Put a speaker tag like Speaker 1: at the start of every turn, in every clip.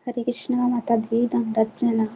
Speaker 1: हरे कृष्णा माता दी, दंडवत प्रणाम।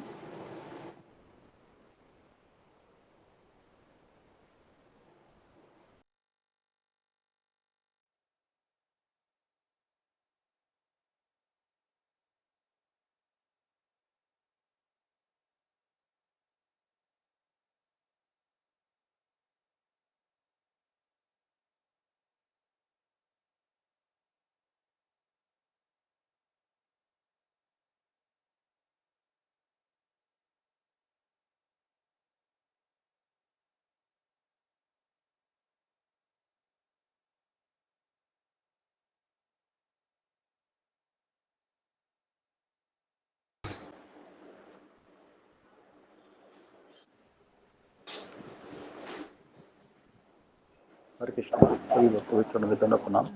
Speaker 2: हरे कृष्णा सभी भक्तों के चरणों में दंडवत प्रणाम।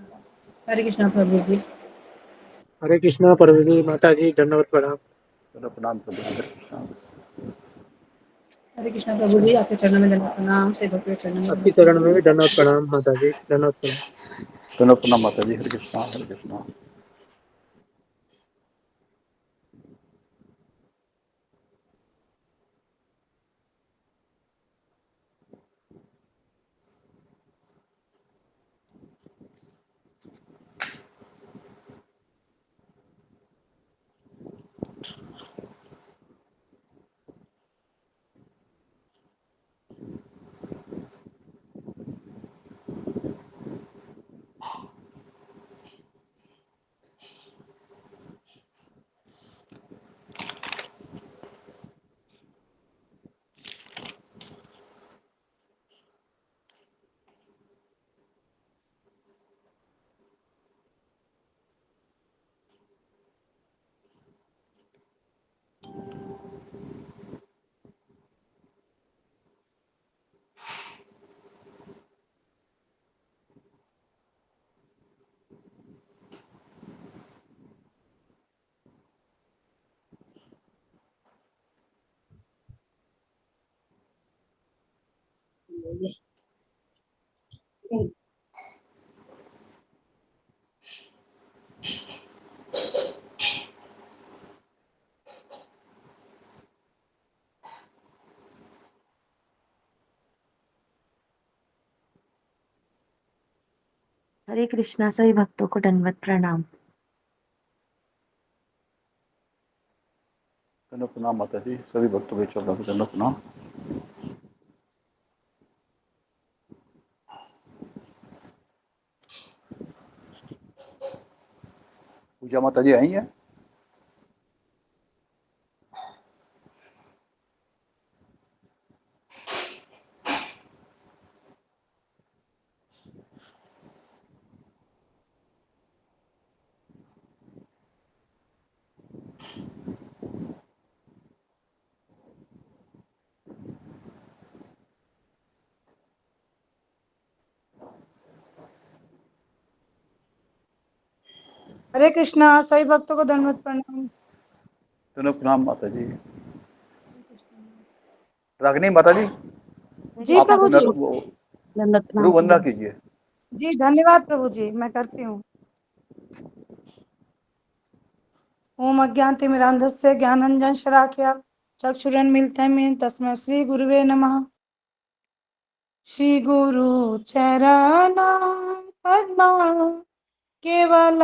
Speaker 3: हरे कृष्णा प्रभु जी।
Speaker 4: हरे कृष्णा प्रभु जी, माता जी दंडवत प्रणाम।
Speaker 2: दंडवत प्रणाम प्रभु जी। हरे कृष्णा।
Speaker 3: हरे कृष्णा प्रभु जी, आपके चरणों में दंडवत प्रणाम, से भक्तों के चरणों में
Speaker 4: आपकी
Speaker 3: दंडवत
Speaker 4: चरण में
Speaker 3: प्रणाम।
Speaker 4: भी दंडवत प्रणाम माता जी, दंडवत प्रणाम।
Speaker 2: दंडवत प्रणाम माता जी। हरे कृष्णा हरे कृष्णा।
Speaker 5: हरे कृष्णा सभी भक्तों को दंडवत प्रणाम।
Speaker 2: दंडवत प्रणाम माता जी। सभी भक्तों के चरणों में दंडवत प्रणाम। पूजा माता जी आई हैं?
Speaker 6: हरे कृष्णा सभी भक्तों को दंडवत प्रणाम।
Speaker 2: दंडवत प्रणाम माता जी। रागिनी माता जी,
Speaker 6: जी
Speaker 2: आप
Speaker 6: प्रभु जी।
Speaker 2: वो
Speaker 5: दंडवत
Speaker 2: गुरु
Speaker 5: प्रणाम
Speaker 2: वंदना
Speaker 5: प्रभु।
Speaker 2: कीजिए।
Speaker 6: जी धन्यवाद प्रभु जी, मैं करती हूँ। ओम अज्ञानतिमिरान्धस्य ज्ञानाञ्जन शलाकया चक्षुरुन्मीलितं तस्मै श्री गुरुवे नमः। श्री गुरु चरण पद्मा केवल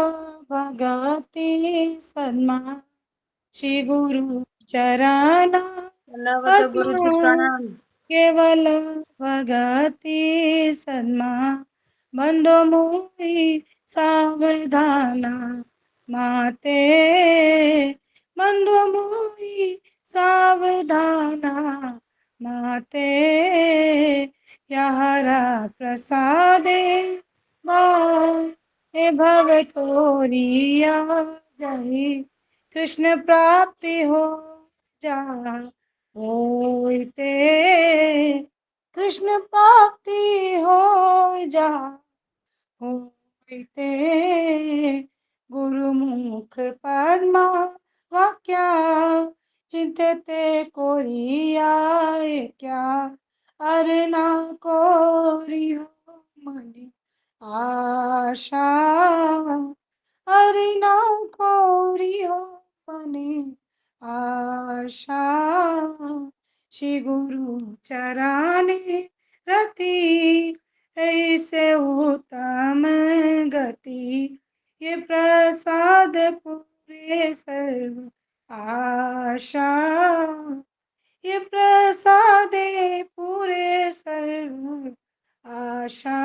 Speaker 6: भगति सद्मा। श्री गुरु चरण
Speaker 5: गुरु जी
Speaker 6: पद्मा
Speaker 5: प्रणाम।
Speaker 6: केवल भगति सद्मा। बंदो मोहि सावधाना माते। बंदो मोहि सावधाना माते। यहरा प्रसादे हे भव तोरिया जही। कृष्ण प्राप्ति हो जा होते। कृष्ण प्राप्ति हो जा होते। गुरुमुख पद्मा वाक्या चिंतते कोरियाए क्या। अरना कोरियो मनि आशा। अरना कोरियो अपनी आशा। श्री गुरु चराने रति ऐसे उत्तम गति, ये प्रसाद पूरे सर्व आशा। ये प्रसादे पूरे सर्व आशा।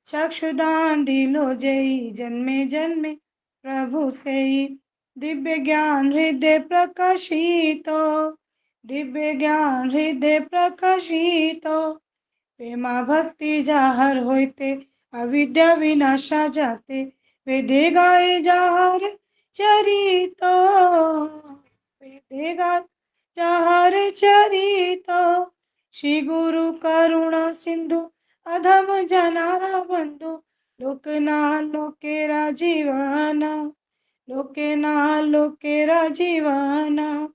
Speaker 6: चक्षुदान दिलो जय जन्मे जन्मे प्रभु से, दिव्य ज्ञान हृदय प्रकाशितो, दिव्य ज्ञान हृदय प्रकाशितो। प्रेमा भक्ति जाहर होते अविद्या विनाशा जाते, वेदे गाए जाहर चरितो, वेदे गाए जाहर चरितो। श्री गुरु करुणा सिंधु अधम जनारा बंधु, लोकना लोकेरा जीवना, लोकेना लोकेरा जीवना।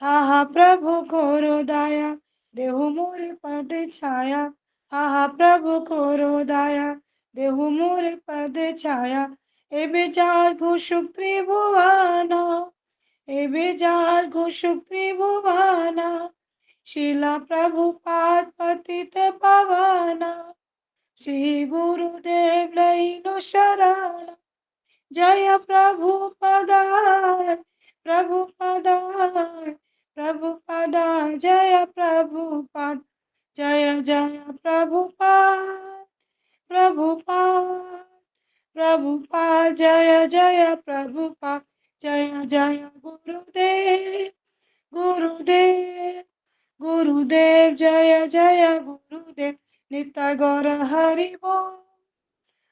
Speaker 6: हा हा प्रभु घोरो दाया देहु मोरे पद छाया, हा हा प्रभु घोरो दाया देहु मोरे पद छाया। एबे जार घुषुक त्रिभुवाना, एबे जार घुषुक त्रिभुवाना। शिला प्रभुपाद पतित पावना, श्री गुरुदेव लैलो शरण। जय प्रभुपदाय प्रभुपदाय प्रभुपदाय, जय प्रभुपद, जय जय प्रभुपाद प्रभुपाद प्रभुपाद, जय जय प्रभुपाद, जय जय गुरुदेव गुरुदेव गुरुदेव, जय जय गुरुदेव। नित्य गौर हरि बोल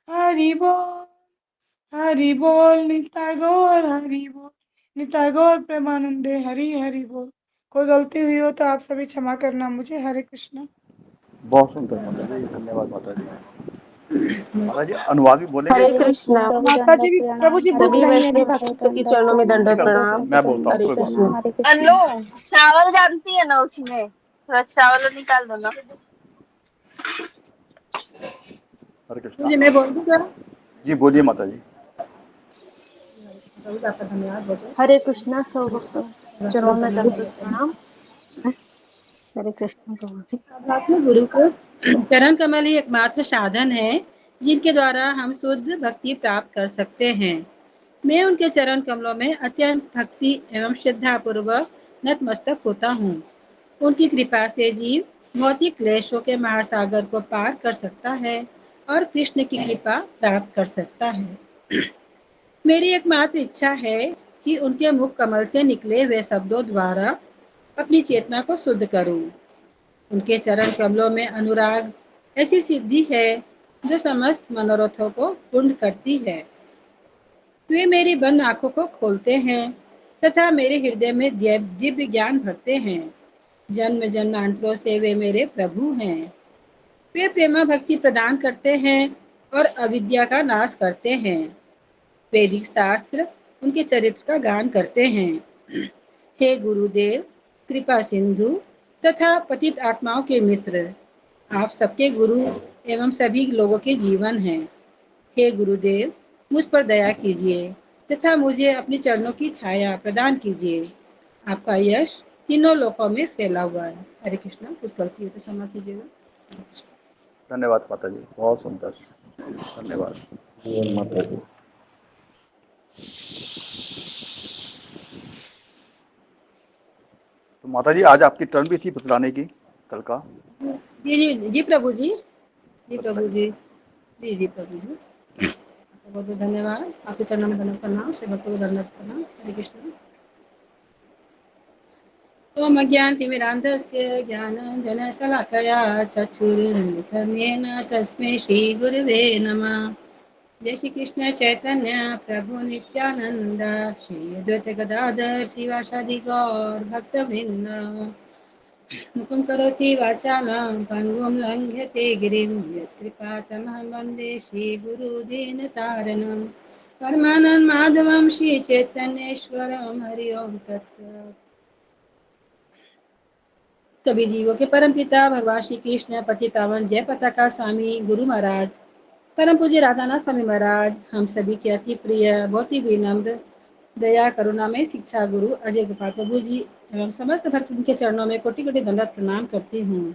Speaker 6: हरि बोल हरि बोल, नित्य गौर हरि बोल, नित्य गौर प्रेमानंदे हरि हरि बोल। कोई गलती हुई हो तो आप सभी क्षमा करना मुझे। हरे कृष्णा।
Speaker 2: बहुत सुंदर माता जी, धन्यवाद माता जी। माता जी अनुवाद भी बोलेंगे
Speaker 7: हरे
Speaker 2: इसका?
Speaker 7: कृष्णा।
Speaker 6: माता जी भी, प्रभु जी बुक
Speaker 7: सभी
Speaker 6: नहीं है
Speaker 7: वैष्णव
Speaker 6: साथ।
Speaker 7: भक्तों के चरणों में
Speaker 2: ठीक
Speaker 7: दंडवत
Speaker 2: है,
Speaker 7: प्रणाम।
Speaker 2: मैं बोलता हूँ,
Speaker 7: हरे
Speaker 2: कोई बात
Speaker 7: कृष्ण।
Speaker 2: नहीं।
Speaker 8: अनु चावल जानती है ना, उसमें थोड़ा चावल निकाल दो ना।
Speaker 2: हरे कृष्णा।
Speaker 3: मुझे मैं बोल दूँ क्या?
Speaker 2: जी बोलिए माता जी।
Speaker 3: प्रभु आपका धन्यवाद बोलो।
Speaker 7: हरे कृष्णा। सब भक्तों के चरणों में दंडवत प्रणाम। हरे कृष्ण प्रभु जी।
Speaker 3: आध्यात्म गुरु को चरण कमल ही एकमात्र साधन है जिनके द्वारा हम शुद्ध भक्ति प्राप्त कर सकते हैं। मैं उनके चरण कमलों में अत्यंत भक्ति एवं श्रद्धा पूर्वक नतमस्तक होता हूँ। उनकी कृपा से जीव भौतिक क्लेशों के महासागर को पार कर सकता है और कृष्ण की कृपा प्राप्त कर सकता है। मेरी एकमात्र इच्छा है कि उनके मुख कमल से निकले हुए शब्दों द्वारा अपनी चेतना को शुद्ध करूं। उनके चरण कमलों में अनुराग ऐसी सिद्धि है जो समस्त मनोरथों को पूर्ण करती है। वे मेरी बंद आंखों को खोलते हैं तथा मेरे हृदय में दिव्य ज्ञान भरते हैं। जन्म जन्मांतरों से वे मेरे प्रभु हैं। वे प्रेमा भक्ति प्रदान करते हैं और अविद्या का नाश करते हैं। वैदिक शास्त्र उनके चरित्र का गान करते हैं। हे गुरुदेव, कृपा सिंधु तथा पतित आत्माओं के मित्र, आप सबके गुरु एवं सभी लोगों के जीवन हैं। हे गुरुदेव, मुझ पर दया कीजिए तथा मुझे अपने चरणों की छाया प्रदान कीजिए। आपका यश तीनों लोकों में फैला हुआ है। हरे कृष्णा। कुछ गलती हो तो क्षमा कीजिएगा।
Speaker 2: धन्यवाद माता जी, बहुत सुंदर, धन्यवाद। तो माता जी आज आपकी टर्न भी थी बतलाने की कल का।
Speaker 3: जी जी जी प्रभु जी, जी प्रभु जी, जी जी प्रभु जी। बहुत बहुत धन्यवाद। आपके चरणों में दंडवत प्रणाम। से भक्तों को दंडवत प्रणाम। हरे कृष्ण। ओम अज्ञानतिमिरान्धस्य ज्ञानाञ्जनशलाकया चक्षुरुन्मिलितं येन तस्मै श्रीगुरुवे नमः। जय श्री कृष्ण चैतन्य प्रभु नित्यानंद, श्री अद्वैत गदाधर शिवासादि गौर भक्तवृंद। मुखं करोति वाचालं पङ्गुं लङ्घ्यते गिरिं, यत्कृपातमहं वन्दे श्रीगुरुदीनतारिणं। परमानंद माधवं श्रीचैतन्येश्वरं हरि ओम तत्सत्। सभी जीवों के परम पिता भगवान श्री कृष्ण पतितावन जय पताका स्वामी गुरु महाराज, परम पूज्य राधानाथ स्वामी महाराज, हम सभी के अति प्रिय बहुत ही विनम्र दया करुणा में शिक्षा गुरु अजय गोपाल प्रभु जी एवं समस्त भक्त उनके चरणों में कोटि कोटि दंडवत प्रणाम करती हूँ।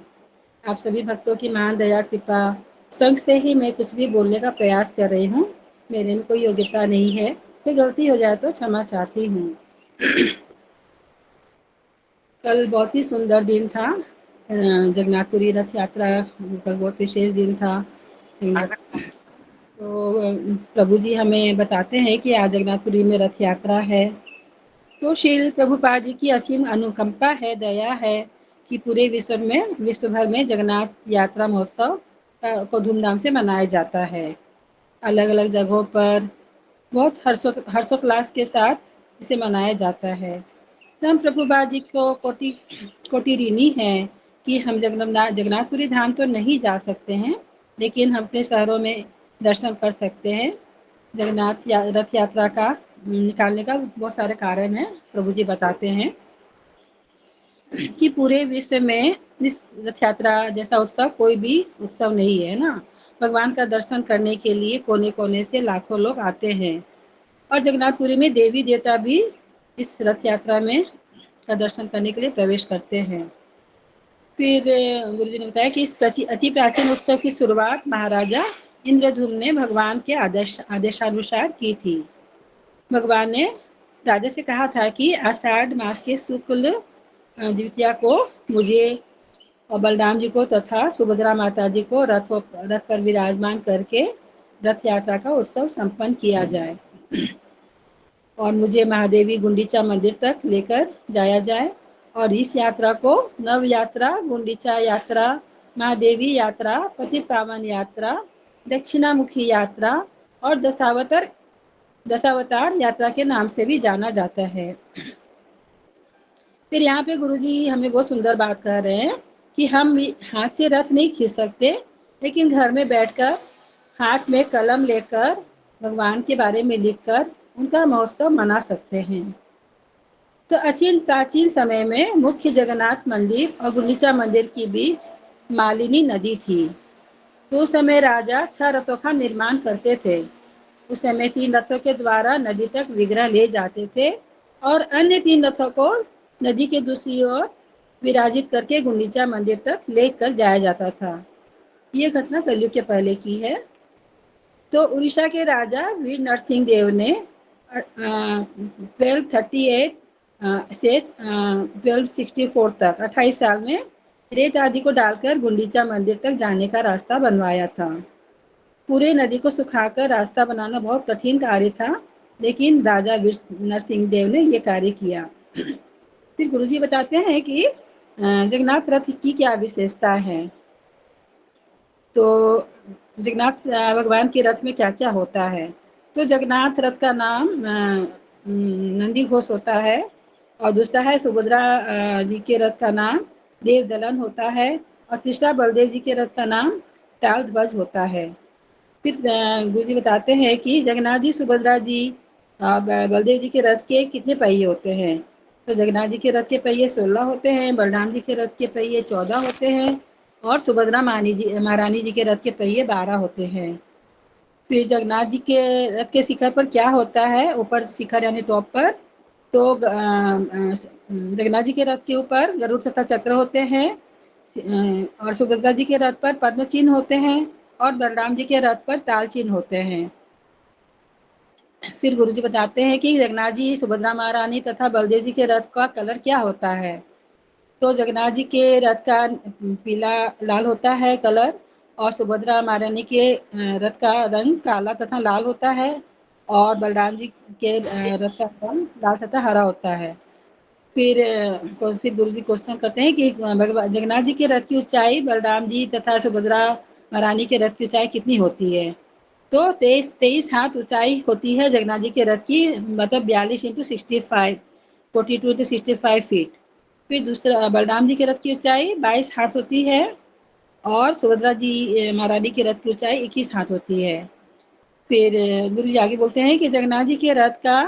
Speaker 3: आप सभी भक्तों की महान दया कृपा संग से ही मैं कुछ भी बोलने का प्रयास कर रही हूँ। मेरे में कोई योग्यता नहीं है, कोई गलती हो जाए तो क्षमा चाहती हूँ। कल बहुत ही सुंदर दिन था, जगन्नाथपुरी रथ यात्रा कल बहुत विशेष दिन था। तो प्रभु जी हमें बताते हैं कि आज जगन्नाथपुरी में रथ यात्रा है। तो श्री प्रभुपाद जी की असीम अनुकंपा है, दया है कि पूरे विश्व भर में जगन्नाथ यात्रा महोत्सव को धूमधाम से मनाया जाता है। अलग अलग जगहों पर बहुत हर्षोल्लास के साथ इसे मनाया जाता है। तो हम प्रभुपाद जी को कोटि ऋणी हैं कि हम जगन्नाथपुरी धाम तो नहीं जा सकते हैं, लेकिन हम अपने शहरों में दर्शन कर सकते हैं। जगन्नाथ रथ यात्रा का निकालने का बहुत सारे कारण हैं। प्रभु जी बताते हैं कि पूरे विश्व में इस रथ यात्रा जैसा उत्सव कोई भी उत्सव नहीं है ना। भगवान का दर्शन करने के लिए कोने कोने से लाखों लोग आते हैं और जगन्नाथपुरी में देवी देवता भी इस रथ यात्रा में का दर्शन करने के लिए प्रवेश करते हैं। फिर गुरु जी ने बताया कि इस अति प्राचीन उत्सव की शुरुआत महाराजा इंद्रधुम्न ने भगवान के आदेशानुसार की थी। भगवान ने राजा से कहा था कि आषाढ़ मास के शुक्ल द्वितीया को मुझे और बलराम जी को तथा सुभद्रा माता जी को रथ पर विराजमान करके रथ यात्रा का उत्सव संपन्न किया जाए और मुझे महादेवी गुंडीचा मंदिर तक लेकर जाया जाए और इस यात्रा को नव यात्रा, गुंडीचा यात्रा, महादेवी यात्रा, पतित पावन यात्रा, दक्षिणामुखी यात्रा और दशावतार यात्रा के नाम से भी जाना जाता है। फिर यहाँ पे गुरुजी हमें बहुत सुंदर बात कह रहे हैं कि हम हाथ से रथ नहीं खींच सकते, लेकिन घर में बैठकर हाथ में कलम लेकर भगवान के बारे में लिखकर उनका महोत्सव मना सकते हैं। तो प्राचीन समय में मुख्य जगन्नाथ मंदिर और गुंडीचा मंदिर के बीच मालिनी नदी थी। तो उस समय राजा 6 रथों का निर्माण करते थे। उस समय 3 रथों के द्वारा नदी तक विग्रह ले जाते थे और अन्य 3 रथों को नदी के दूसरी ओर विराजित करके गुंडीचा मंदिर तक लेकर जाया जाता था। ये घटना कलयुग के पहले की है। तो उड़ीसा के राजा वीर नरसिंह देव ने 1238 से 1264 तक 28 साल में रेत आदि को डालकर गुंडीचा मंदिर तक जाने का रास्ता बनवाया था। पूरे नदी को सुखाकर रास्ता बनाना बहुत कठिन कार्य था, लेकिन राजा वीर नरसिंह देव ने ये कार्य किया। फिर गुरुजी बताते हैं कि जगन्नाथ रथ की क्या विशेषता है। तो जगन्नाथ भगवान के रथ में क्या क्या होता है। तो जगन्नाथ रथ का नाम नंदी घोष होता है और दूसरा है सुभद्रा जी के रथ का नाम देव दलन होता है और तीसरा बलदेव जी के रथ का नाम ताल ध्वज होता है। फिर गुरु जी बताते हैं कि जगन्नाथ जी, सुभद्रा जी, बलदेव जी के रथ के कितने पहिए होते हैं। तो जगन्नाथ जी के रथ के पहिए 16 होते हैं, बलराम जी के रथ के पहिए 14 होते हैं और सुभद्रा महारानी जी के रथ के पहिए 12 होते हैं। फिर जगन्नाथ जी के रथ के शिखर पर क्या होता है, ऊपर शिखर यानी टॉप पर, तो जगन्नाथ जी के रथ के ऊपर गरुड़ तथा चक्र होते हैं और सुभद्रा जी के रथ पर पद्म चिन्ह होते हैं और बलराम जी के रथ पर ताल चिन्ह होते हैं। फिर गुरुजी बताते हैं कि जगन्नाथ जी, सुभद्रा महारानी तथा बलदेव जी के रथ का कलर क्या होता है। तो जगन्नाथ जी के रथ का पीला लाल होता है कलर और सुभद्रा महारानी के रथ का रंग काला तथा लाल होता है और बलराम जी के रथ का रंग लाल तथा हरा होता है। फिर गुरु जी क्वेश्चन करते हैं कि जगन्नाथ जी के रथ की ऊंचाई बलराम जी तथा सुभद्रा महारानी के रथ की ऊंचाई कितनी होती है। तो 23 हाथ ऊंचाई होती है जगन्नाथ जी के रथ की, मतलब 42 × 65, 42 × 65 फीट। फिर दूसरा बलराम जी के रथ की ऊंचाई 22 हाथ होती है और सुभद्रा जी महारानी के रथ की ऊंचाई 21 हाथ होती है। फिर गुरु जी आगे बोलते हैं कि जगन्नाथ जी के रथ का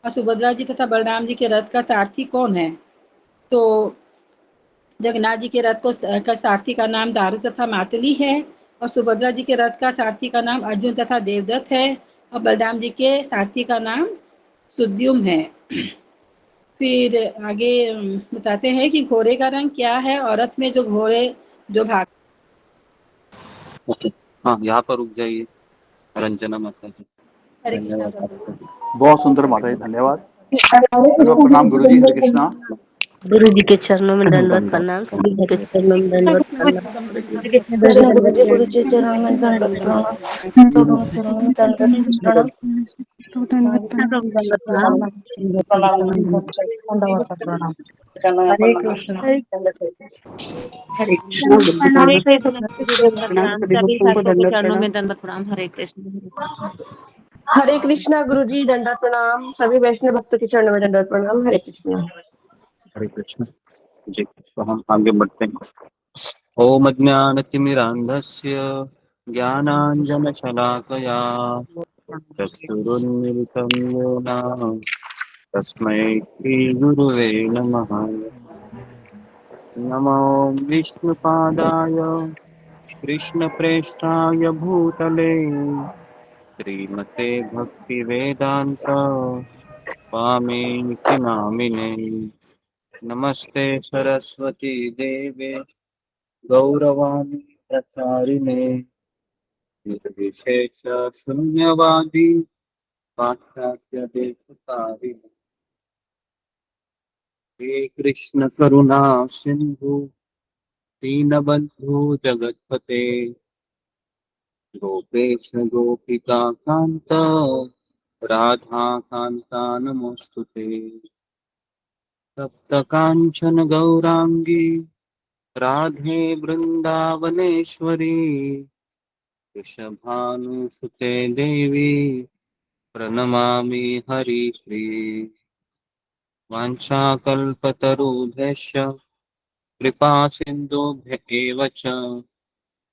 Speaker 3: और सुभद्रा जी तथा बलराम जी के रथ का सारथी कौन है। तो जगन्नाथ जी के रथ का सारथी का नाम दारू तथा मातली है और सुभद्रा जी के रथ का सारथी का नाम अर्जुन तथा देवदत्त है और बलराम जी के सारथी का नाम सुद्युम है। फिर आगे बताते हैं कि घोड़े का रंग क्या है और रथ में जो घोड़े जो भाग।
Speaker 9: ओके, हाँ यहाँ पर रुक जाइए रंजना माता जी।
Speaker 3: हरे कृष्णा
Speaker 9: धन्यवाद
Speaker 3: प्रभु।
Speaker 9: आपका।
Speaker 2: बहुत सुंदर माता जी, धन्यवाद। दंडवत प्रणाम गुरु जी। हरे कृष्णा।
Speaker 10: गुरु जी के चरणों में दंडवत प्रणाम, सभी के चरणों में दंडवत प्रणाम।
Speaker 7: कृष्ण गुरु जी चरणों में दंडवत प्रणाम, दोनों चरणों में दंडवत प्रणाम।
Speaker 5: दंडवत प्रणाम, दंडवत प्रणाम। हरे कृष्ण। हरे कृष्ण।
Speaker 7: हरे कृष्ण
Speaker 5: प्रणाम, सभी भक्तों को दंडवत प्रणाम। दंडवत प्रणाम। हरे कृष्ण।
Speaker 7: हरे कृष्णा गुरु जी, दंडवत प्रणाम, सभी वैष्णव भक्तों के चरणों में दंडवत प्रणाम। हरे कृष्ण।
Speaker 9: हरे कृष्ण जी। तो हम आगे बढ़ते हैं। ओम अज्ञानतिमिरान्धस्य ज्ञानाञ्जनशलाकया चक्षुरुन्मिलितं येन तस्मै श्रीगुरुवे नमः। नमो विष्णुपादाय कृष्णप्रेष्ठाय भूतले श्रीमते भक्तिवेदान्त स्वामीति नामिने। नमस्ते सरस्वती देवे गौरवाणी प्रचारिणे निर्विशेष शून्यवादी पाश्चात्य देशकारिणे। हे कृष्ण करुणा सिंधु दीनबंधु जगतपते गोपेश गोपिका कांत राधा कांता नमोस्तुते। सप्त कांचन गौरांगी राधे वृंदावनेश्वरी वृषभानुसुते देवी प्रणमामि हरिप्रिये। वाञ्छाकल्पतरुभ्यश्च कृपा सिन्धुभ्य एव च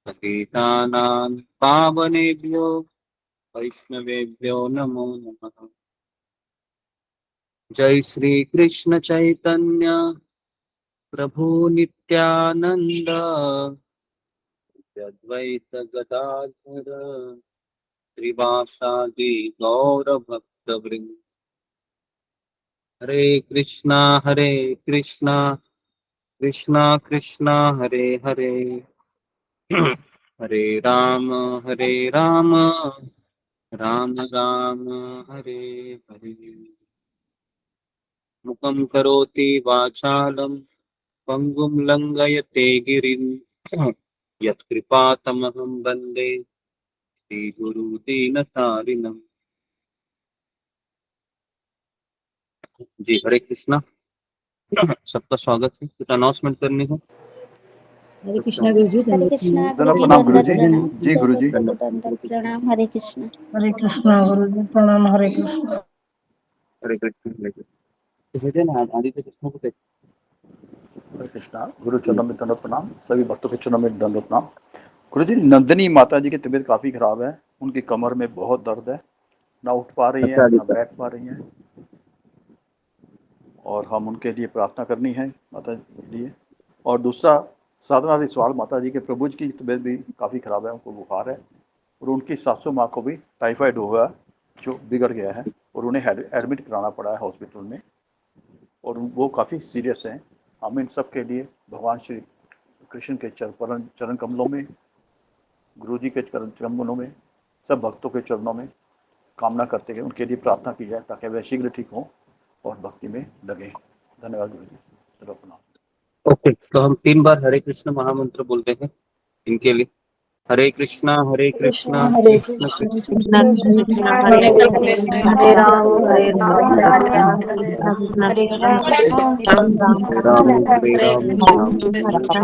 Speaker 9: पतितानां पावनेभ्यो वैष्णवेभ्यो नमो नमः। जय श्री कृष्ण चैतन्य प्रभु नित्यानंद अद्वैत गदाधर श्रीवासादि गौर भक्त वृंद। हरे कृष्णा कृष्णा कृष्णा हरे हरे हरे राम राम राम हरे हरे। मुखं करोति वाचालं पंगुं लंघयते गिरिं यत्कृपातमहं वन्दे श्रीगुरुदीनतारिणम्। जी हरे कृष्णा। सबका स्वागत है। कुछ अनाउंसमेंट करनी हो?
Speaker 5: हरे कृष्णा गुरु जी।
Speaker 1: हरे
Speaker 5: दंडवत
Speaker 1: कृष्णा
Speaker 5: प्रणाम।
Speaker 1: गुरु
Speaker 2: दंडवत
Speaker 1: जी,
Speaker 2: प्रणाम गुरु
Speaker 1: दंडवत
Speaker 2: जी।
Speaker 1: प्रणाम,
Speaker 2: जी गुरु जी।
Speaker 1: जगत गुरु दंडवत प्रणाम। हरे कृष्णा।
Speaker 5: हरे कृष्णा गुरु जी प्रणाम। हरे कृष्ण।
Speaker 9: हरे कृष्ण। तो भेजे ना आदि से कृष्ण को।
Speaker 2: हरे कृष्णा। गुरु चरणों में दंडवत प्रणाम, सभी भक्तों के चरणों में दंडवत प्रणाम। गुरु जी, नंदिनी माता जी की तबीयत काफी खराब है। उनकी कमर में बहुत दर्द है, ना उठ पा रही है
Speaker 9: अच्छा
Speaker 2: ना
Speaker 9: आदित्य।
Speaker 2: बैठ पा रही है, और हम उनके लिए प्रार्थना करनी है माता जी के लिए। और दूसरा, साधना रिसवाल माता जी के प्रभु जी की तबीयत भी काफ़ी ख़राब है, उनको बुखार है, और उनकी सासू माँ को भी टाइफाइड हुआ है जो बिगड़ गया है, और उन्हें एडमिट कराना पड़ा है हॉस्पिटल में, और वो काफ़ी सीरियस हैं। हम इन सब के लिए भगवान श्री कृष्ण के चरण कमलों में, गुरु जी के चरण कमलों में, सब भक्तों के चरणों में कामना करते हैं उनके लिए प्रार्थना की जाए ताकि वे शीघ्र ठीक हों और भक्ति में लगे। धन्यवाद गुरु जी। चलो प्रणाम।
Speaker 9: ओके, तो हम 3 बार हरे कृष्ण महामंत्र बोलते हैं इनके लिए। हरे कृष्णा
Speaker 7: कृष्णा हरे
Speaker 9: कृष्ण
Speaker 7: कृष्ण
Speaker 9: कृष्ण
Speaker 5: कृष्णा
Speaker 7: कृष्णा
Speaker 5: हरे
Speaker 7: हरे
Speaker 5: कृष्ण।
Speaker 7: हरे,
Speaker 5: हरे
Speaker 7: हरे
Speaker 5: राम
Speaker 7: राम
Speaker 5: हरे
Speaker 7: हरे
Speaker 5: राम,
Speaker 7: राम,
Speaker 5: राम
Speaker 7: राम
Speaker 5: राम
Speaker 7: राम
Speaker 5: हरे हरे।
Speaker 7: हरे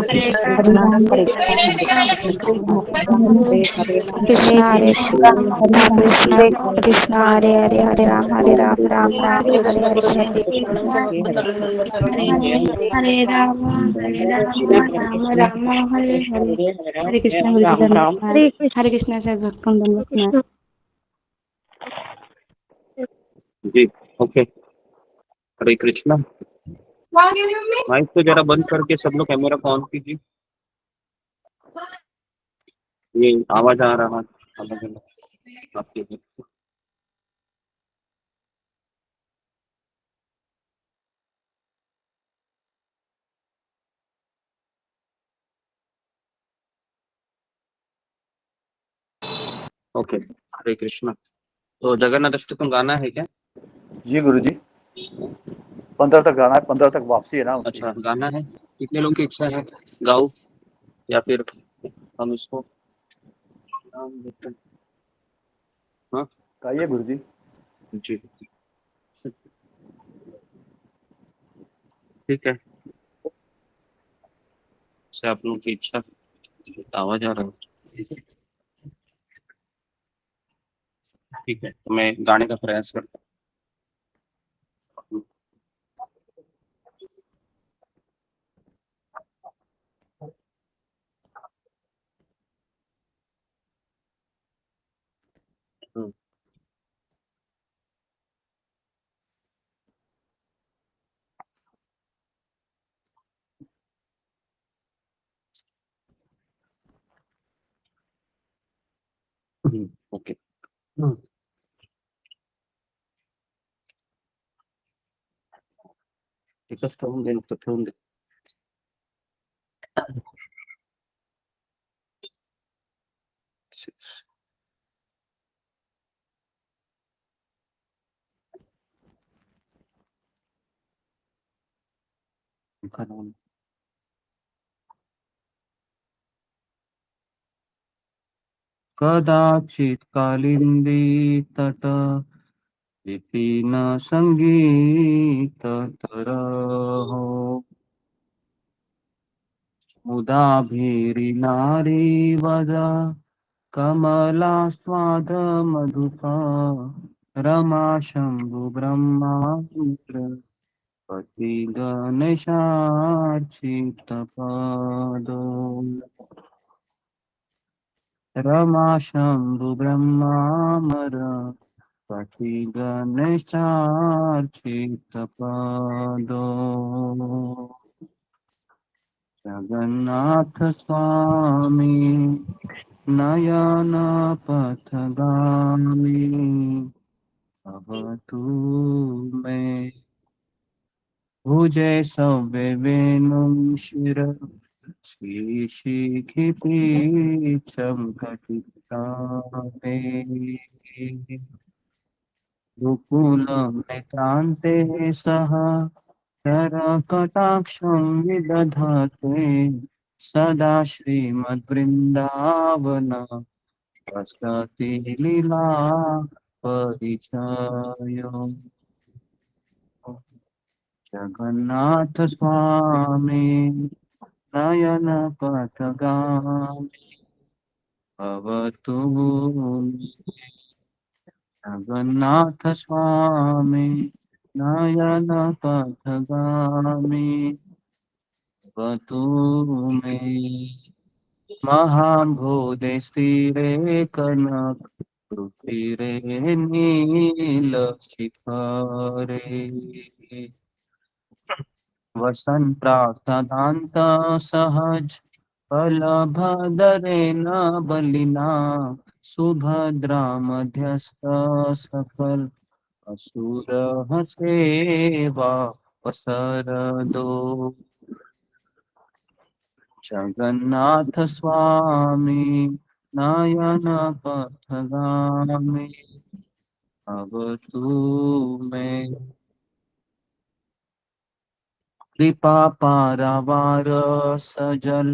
Speaker 7: हरे।
Speaker 5: राम राम
Speaker 9: हरे
Speaker 5: हरे
Speaker 9: राम
Speaker 5: हरे।
Speaker 9: हरे राम
Speaker 5: हरे
Speaker 9: राम
Speaker 5: राम हरे राम।
Speaker 7: हरे
Speaker 5: हरे
Speaker 7: कृष्ण
Speaker 5: राम
Speaker 7: हरे
Speaker 5: हरे
Speaker 7: कृष्ण
Speaker 5: हरे हरे।
Speaker 1: कृष्णा
Speaker 5: हरे
Speaker 1: हरे
Speaker 5: कृष्ण
Speaker 1: कृष्णा
Speaker 5: हरे
Speaker 1: कृष्णा कृष्णा हरे हरे, हरे राम राम राम हरे
Speaker 5: कृष्ण।
Speaker 1: हरे।
Speaker 5: हरे कृष्ण हरे हरे।
Speaker 7: हरे
Speaker 5: हरे
Speaker 7: हरे,
Speaker 5: हरे।
Speaker 7: हरे राम
Speaker 5: हरे
Speaker 7: राम
Speaker 5: कृष्ण
Speaker 7: राम हरे हरे।
Speaker 5: हरे कृष्ण गुरु जी राम राम।
Speaker 7: हरे कृष्ण, हरे कृष्ण से भक्तों दंडवत प्रणाम।
Speaker 9: जी। ओके, हरे कृष्णा। माइक को जरा बंद करके सब लोग कैमरा को ऑन कीजिए। ये आवाज आ रहा है अलग अलग आपके। ओके, हरे कृष्णा। तो जगन्नाथ अष्टकम गाना है क्या?
Speaker 2: जी गुरु जी, 15 तक गाना है, 15 तक वापसी है ना उनकी।
Speaker 9: अच्छा, गाना है। कितने लोग की इच्छा है गाओ, या फिर हम इसको नाम देते हैं? हाँ
Speaker 2: गाइए गुरु जी।
Speaker 9: जी, ठीक है, से आप लोगों की इच्छा। आवाज आ रहा है? ठीक है, तो मैं गाने का प्रयास करता हूँ। ओके। एकच ठेवून दे, नुसतं ठेवून दे. कदाचित कालिंदी तट विपिन संगीत तरहो मुदा भीरी नारी वदा कमला स्वाद मधुपा रमा शंभु ब्रह्मांड पति गणेशार्चित पादो रमा शंभु ब्रह्मामर पति गणेशार्चित पादो जगन्नाथ स्वामी नयन पथगामी अवतु में भुजे सव्य वेणुं शिर श्रीशिखिपीठं कटिताने दुकूलं नितान्ते सह शरकटाक्षं विदधते सदा श्रीमद्वृन्दावन वसति लीला परिचयो जगन्नाथ स्वामी नयन पथगामी भवतु जगन्नाथ स्वामी नयन पथगामी भवतु मे महाभूते स्थिरे कनक रुचिरे नीलशिखरे वसन प्राप्तान्त सहज फलभद्रेण बलिना सुभद्रा मध्यस्थ सफल असुर सेवा पसरदो जगन्नाथ स्वामी नयन पथगामी अवतु में कृपा पारावार सजल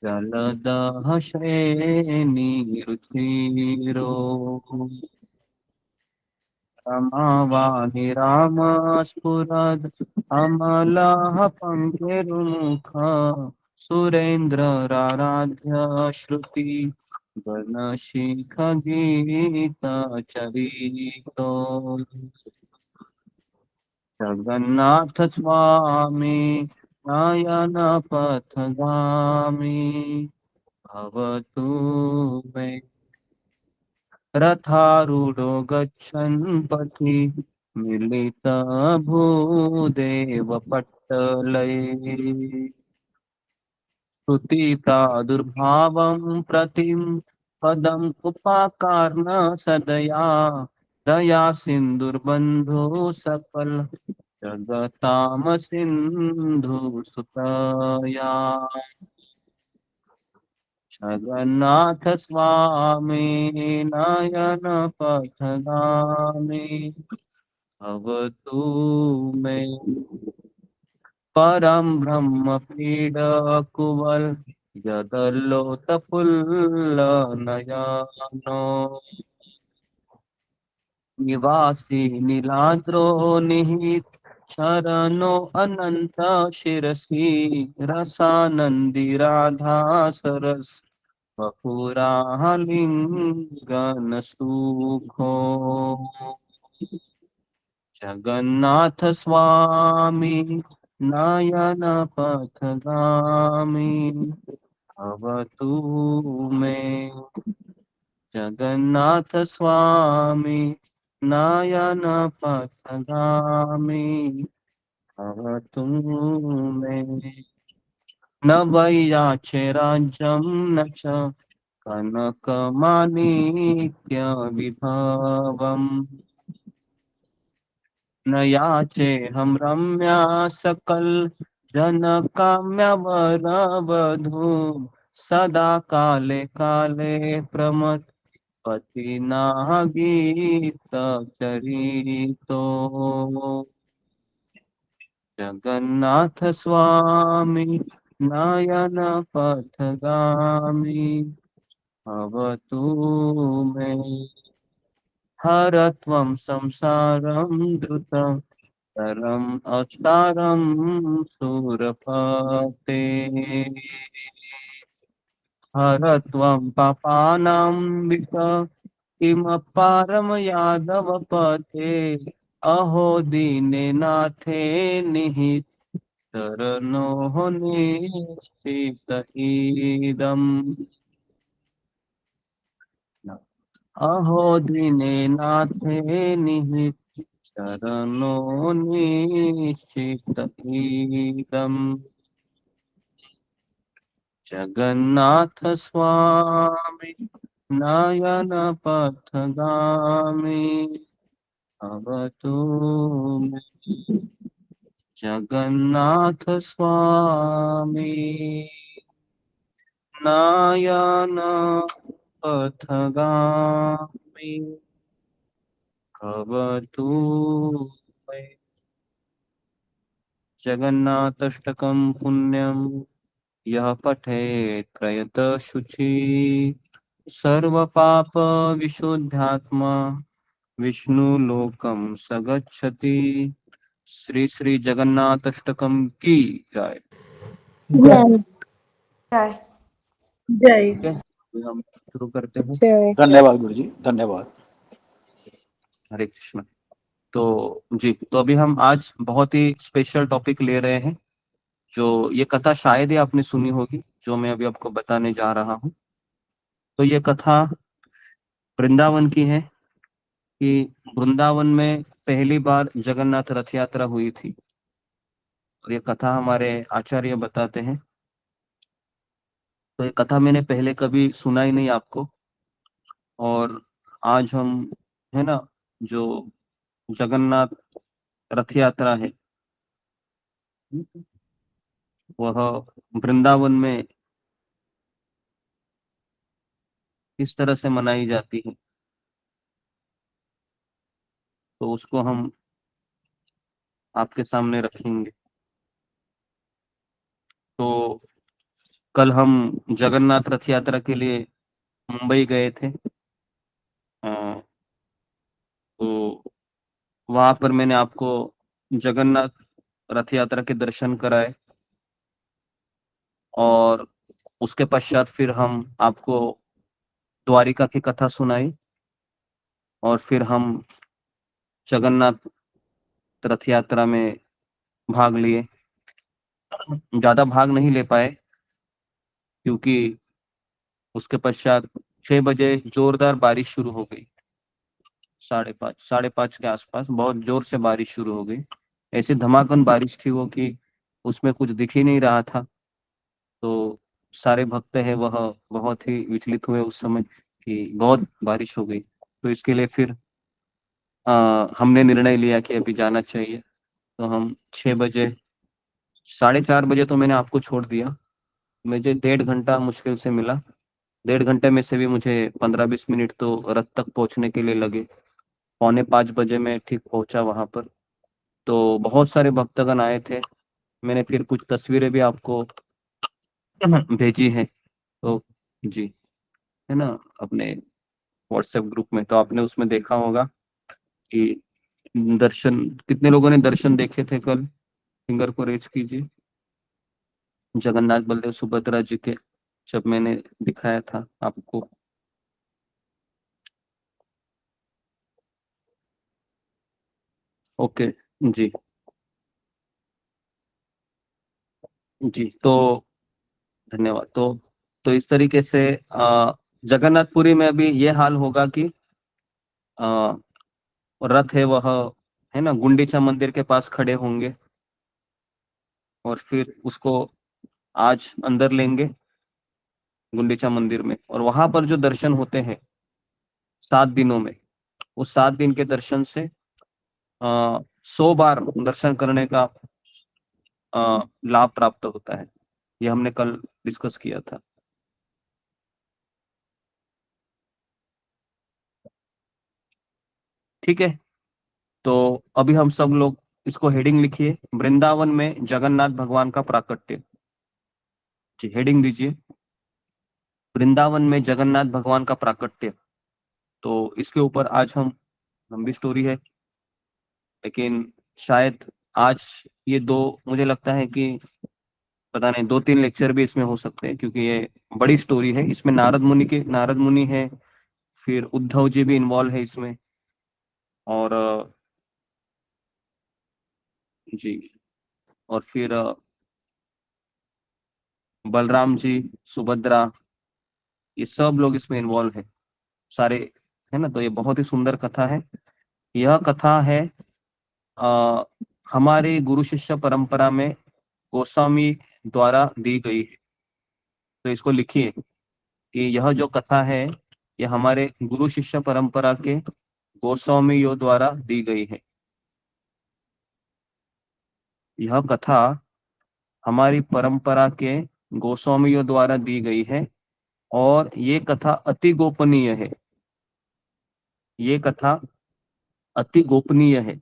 Speaker 9: जलदह श्रेणी रुचिरो रमावाणि राम स्फुरद अमलः पंक्तिरुमुख सुरेंद्र राराध्य श्रुति गणशिख गीत चरितो जगन्नाथ स्वामी नयन पथगामी भवतु मे रथारूढ़ो गच्छन् पथि मिलित भूदेव पट्टलये स्तुति प्रादुर्भावं प्रतिम पदम् उपाकर्ण सदया दया सिंधुर्बंधु सकल जगताम सिंधु सुतया जगन्नाथ स्वामी नयन पथगामी भवतु मे परम ब्रह्म पीड कुवल जदलोत फुल्ल नयनो निवासी नीलाद्रो निहित शरणो अनंत शिरसी रसानंदी राधा सरस बहुरालिंगन सुखो जगन्नाथ स्वामी नयन पथगामी भवतु मे जगन्नाथ स्वामी नयन पथगामी भवतु मे न वैयाचे राज्यं न च कनकमाणिक्यविभवम् न याचे हम रम्या सकल जनकाम्यवरवधू सदा काले काले प्रमथ पतिना गीत चरितो जगन्नाथ स्वामी नयन पथगामी भवतु मे हरत्वं संसारं द्रुतं तरम् अस्तारं सुरपते हरत्वं पापानां विष किमपारम यादवपते अहो दीनेनाथे निहित शरणो निश्चित इदम् अहो दीनेनाथे निहित शरणो निश्चित इदम् जगन्नाथ स्वामी नयन पथगामी भवतु मे जगन्नाथ स्वामी नयन पथगामी भवतु मे जगन्नाथाष्टकं पुण्यं यः पठेत् प्रयत शुचि सर्वपाप विशुद्धात्मा विष्णुलोकं सगच्छति श्री श्री जगन्नाथाष्टकम की जय।
Speaker 10: जय
Speaker 6: जय
Speaker 3: जय
Speaker 9: ठीक है, तो हम शुरू करते हैं।
Speaker 2: धन्यवाद गुरु जी, धन्यवाद।
Speaker 9: हरे कृष्ण। तो जी, तो अभी हम आज बहुत ही स्पेशल टॉपिक ले रहे हैं। जो ये कथा शायद ही आपने सुनी होगी, जो मैं अभी आपको बताने जा रहा हूँ। तो ये कथा वृंदावन की है कि वृंदावन में पहली बार जगन्नाथ रथ यात्रा हुई थी। और ये कथा हमारे आचार्य बताते हैं। तो ये कथा मैंने पहले कभी सुना ही नहीं आपको, और आज हम, है ना, जो जगन्नाथ रथ यात्रा है वह वृंदावन में किस तरह से मनाई जाती है, तो उसको हम आपके सामने रखेंगे। तो कल हम जगन्नाथ रथ यात्रा के लिए मुंबई गए थे। तो वहां पर मैंने आपको जगन्नाथ रथ यात्रा के दर्शन कराए, और उसके पश्चात फिर हम आपको द्वारिका की कथा सुनाई, और फिर हम जगन्नाथ रथ यात्रा में भाग लिए। ज्यादा भाग नहीं ले पाए क्योंकि उसके पश्चात 6 बजे जोरदार बारिश शुरू हो गई। 5:30 के आसपास बहुत जोर से बारिश शुरू हो गई। ऐसी धमाकन बारिश थी वो कि उसमें कुछ दिख ही नहीं रहा था। तो सारे भक्त है वह बहुत ही विचलित हुए उस समय कि बहुत बारिश हो गई। तो इसके लिए फिर हमने निर्णय लिया कि अभी जाना चाहिए। तो हम 6 बजे, 4:30 बजे तो मैंने आपको छोड़ दिया। मुझे 1.5 घंटा मुश्किल से मिला 1.5 घंटे में से भी मुझे 15-20 मिनट तो रथ तक पहुंचने के लिए लगे। 4:45 बजे मैं ठीक पहुंचा वहां पर। तो बहुत सारे भक्तगण आए थे। मैंने फिर कुछ तस्वीरें भी आपको भेजी है, तो जी, है ना, अपने व्हाट्सएप ग्रुप में। तो आपने उसमें देखा होगा कि दर्शन, कितने लोगों ने दर्शन देखे थे कल? फिंगर को रेज कीजिए। जगन्नाथ बलदेव सुभद्रा जी के जब मैंने दिखाया था आपको। ओके जी। जी, तो धन्यवाद। तो इस तरीके से जगन्नाथपुरी में भी ये हाल होगा कि आ, रथ है वह, है ना, गुंडीचा मंदिर के पास खड़े होंगे और फिर उसको आज अंदर लेंगे गुंडीचा मंदिर में, और वहां पर जो दर्शन होते हैं 7 दिनों में, उस 7 दिन के दर्शन से 100 बार दर्शन करने का लाभ प्राप्त होता है। ये हमने कल डिस्कस किया था। ठीक है, तो अभी हम सब लोग इसको हेडिंग लिखिए, वृंदावन में जगन्नाथ भगवान का प्राकट्य। जी, हेडिंग दीजिए, वृंदावन में जगन्नाथ भगवान का प्राकट्य। तो इसके ऊपर आज हम, लंबी स्टोरी है लेकिन शायद आज ये दो, मुझे लगता है कि पता नहीं 2-3 लेक्चर भी इसमें हो सकते हैं, क्योंकि ये बड़ी स्टोरी है। इसमें नारद मुनि है, फिर उद्धव जी भी इन्वॉल्व है इसमें, और जी, और फिर बलराम जी, सुभद्रा, ये सब लोग इसमें इन्वॉल्व है सारे, है ना। तो ये बहुत ही सुंदर कथा है। यह कथा है आ, हमारे गुरु शिष्य परंपरा में गोस्वामी द्वारा दी गई है। तो इसको लिखिए कि यह जो कथा है, यह हमारे गुरु शिष्य परंपरा के गोस्वामियों द्वारा दी गई है। यह कथा हमारी परंपरा के गोस्वामियों द्वारा दी गई है, और ये कथा अति गोपनीय है। ये कथा अति गोपनीय है।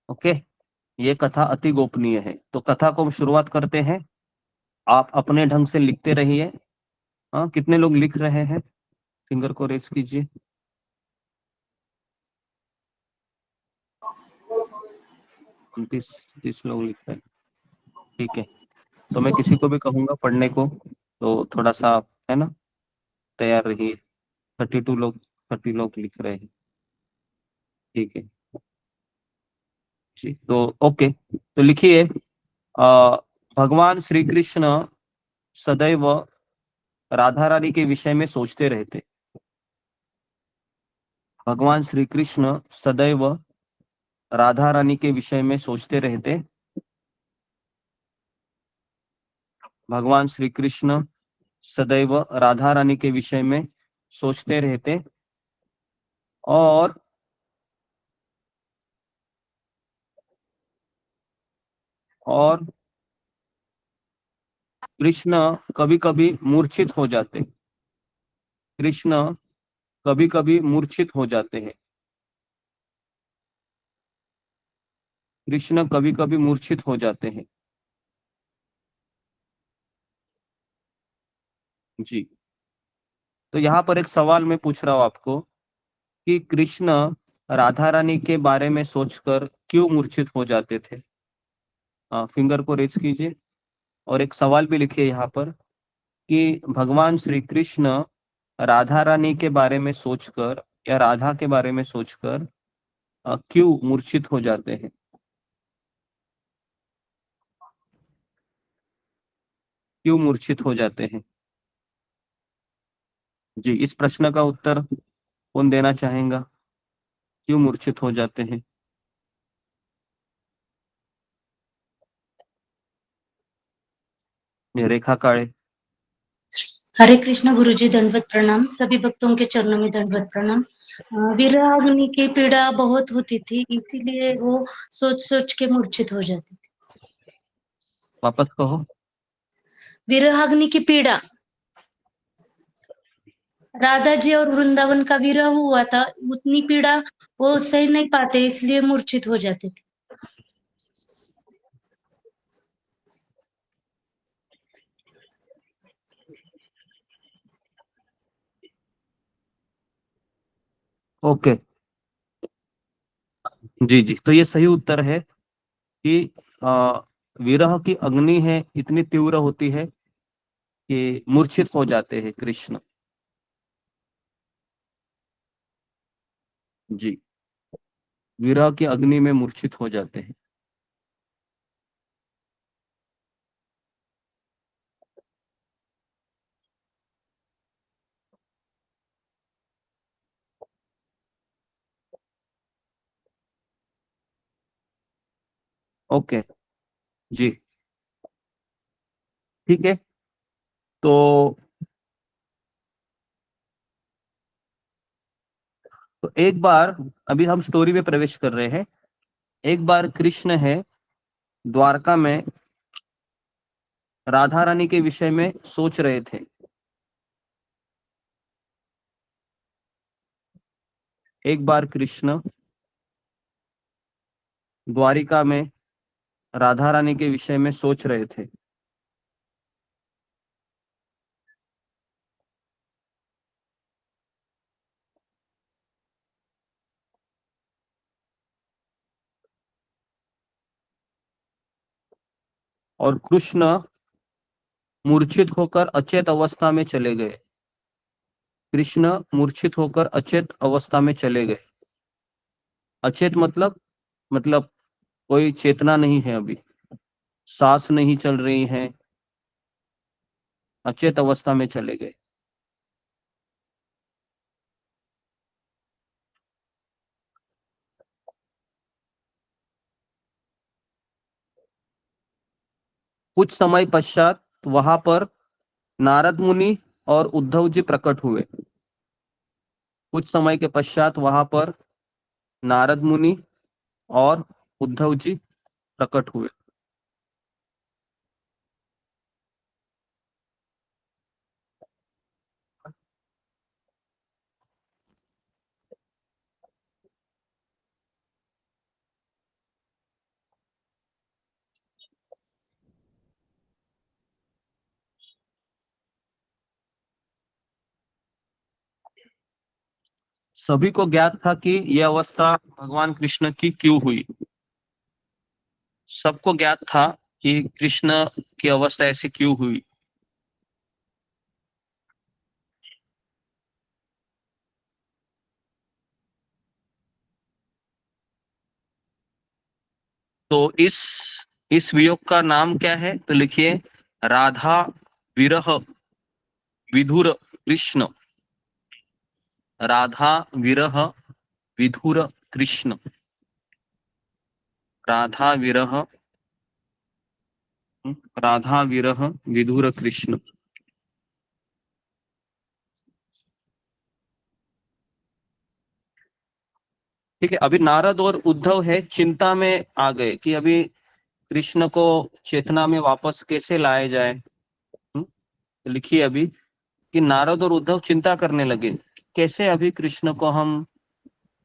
Speaker 9: ओके, ये कथा अति गोपनीय है। तो कथा को हम शुरुआत करते हैं। आप अपने ढंग से लिखते रहिए। हाँ, कितने लोग लिख रहे हैं? फिंगर को रेज कीजिए। 29-30 लोग लिख रहे हैं। ठीक है, तो मैं किसी को भी कहूंगा पढ़ने को, तो थोड़ा सा, है ना, तैयार रहिए। 30 लोग लिख रहे हैं। ठीक है जी, तो ओके, तो लिखिए, भगवान श्री कृष्ण सदैव राधा रानी के विषय में सोचते रहते। भगवान श्री कृष्ण सदैव राधा रानी के विषय में सोचते रहते। भगवान श्री कृष्ण सदैव राधा रानी के विषय में सोचते रहते, और कृष्ण कभी कभी मूर्छित हो जाते। कृष्ण कभी कभी मूर्छित हो जाते हैं। कृष्ण कभी कभी मूर्छित हो जाते हैं। जी, तो यहाँ पर एक सवाल मैं पूछ रहा हूँ आपको कि कृष्ण राधा रानी के बारे में सोचकर क्यों मूर्छित हो जाते थे? फिंगर को रेज कीजिए, और एक सवाल भी लिखिए यहाँ पर कि भगवान श्री कृष्ण राधा रानी के बारे में सोचकर, या राधा के बारे में सोचकर क्यों मूर्छित हो जाते हैं? क्यों मूर्छित हो जाते हैं? जी, इस प्रश्न का उत्तर कौन देना चाहेगा? क्यों मूर्छित हो जाते हैं? ये रेखा काळे।
Speaker 11: हरे कृष्ण गुरुजी, दंडवत प्रणाम। सभी भक्तों के चरणों में दंडवत प्रणाम। विरहाग्नि की पीड़ा बहुत होती थी, इसीलिए वो सोच सोच के मूर्छित हो जाती थी।
Speaker 9: वापस कहो।
Speaker 11: विरहाग्नि की पीड़ा, राधा जी और वृंदावन का विरह हुआ था, उतनी पीड़ा वो सह नहीं पाते, इसलिए मूर्छित हो जाते थे।
Speaker 9: ओके, जी जी, तो ये सही उत्तर है कि विरह की अग्नि है इतनी तीव्र होती है कि मूर्छित हो जाते हैं कृष्ण। जी, विरह की अग्नि में मूर्छित हो जाते हैं। ओके जी, ठीक है। तो एक बार, अभी हम स्टोरी में प्रवेश कर रहे हैं। एक बार कृष्ण है द्वारका में राधा रानी के विषय में सोच रहे थे। एक बार कृष्ण द्वारिका में राधा रानी के विषय में सोच रहे थे। और कृष्ण मूर्छित होकर अचेत अवस्था में चले गए। कृष्ण मूर्छित होकर अचेत अवस्था में चले गए। अचेत मतलब कोई चेतना नहीं है, अभी सांस नहीं चल रही है, अचेत अवस्था में चले गए। कुछ समय पश्चात वहां पर नारद मुनि और उद्धव जी प्रकट हुए। कुछ समय के पश्चात वहां पर नारद मुनि और उद्धव जी प्रकट हुए। सभी को ज्ञात था कि यह अवस्था भगवान कृष्ण की क्यों हुई। सबको ज्ञात था कि कृष्ण की अवस्था ऐसी क्यों हुई। तो इस वियोग का नाम क्या है? तो लिखिए, राधा विरह विधुर कृष्ण। राधा विरह विधुर कृष्ण। राधा विरह राधा विरह विधुर कृष्ण। ठीक है, अभी नारद और उद्धव है चिंता में आ गए कि अभी कृष्ण को चेतना में वापस कैसे लाया जाए। तो लिखिए अभी कि नारद और उद्धव चिंता करने लगे, कैसे अभी कृष्ण को हम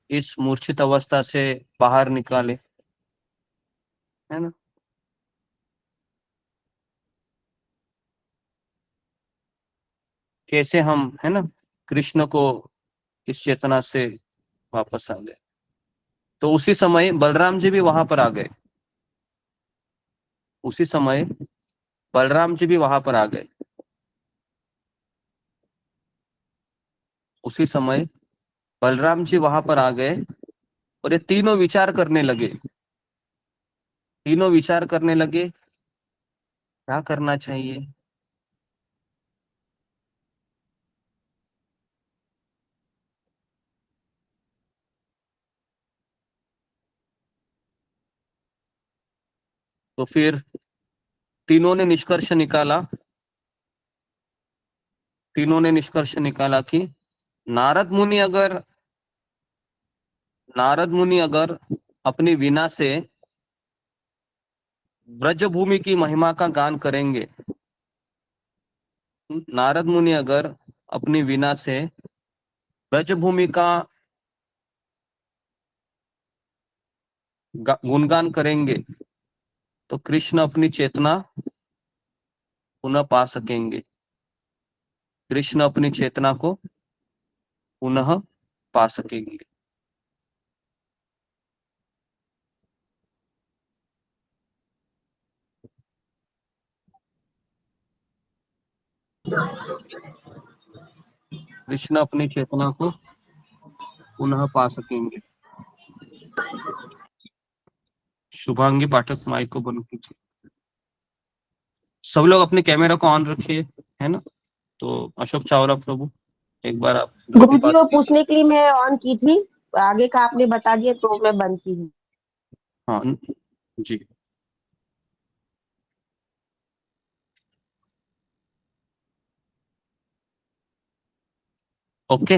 Speaker 9: इस मूर्छित अवस्था से बाहर निकाले, है ना। कैसे हम, है ना, कृष्ण को इस चेतना से वापस आ गए। तो उसी समय बलराम जी भी वहां पर आ गए। उसी समय बलराम जी भी वहां पर आ गए। उसी समय बलराम जी वहां पर आ गए और ये तीनों विचार करने लगे। तीनों विचार करने लगे क्या करना चाहिए। तो फिर तीनों ने निष्कर्ष निकाला तीनों ने निष्कर्ष निकाला कि नारद मुनि अगर अपनी वीणा से ब्रजभूमि की महिमा का गान करेंगे, नारद मुनि अगर अपनी वीणा से ब्रजभूमि का गुणगान करेंगे तो कृष्ण अपनी चेतना पुनः पा सकेंगे, कृष्ण अपनी चेतना को पुनः पा सकेंगे। कृष्ण अपनी चेतना को पुनः पा सकेंगे। शुभांगी पाठक माइक को बंद कीजिए। सब लोग अपने कैमरा को ऑन रखिए, है ना। तो अशोक चावला प्रभु, एक बार आप
Speaker 7: गुरुजी वो पूछने के लिए मैं ऑन की थी, आगे का आपने बता दिया तो मैं बंद की हूँ।
Speaker 9: हाँ जी, ओके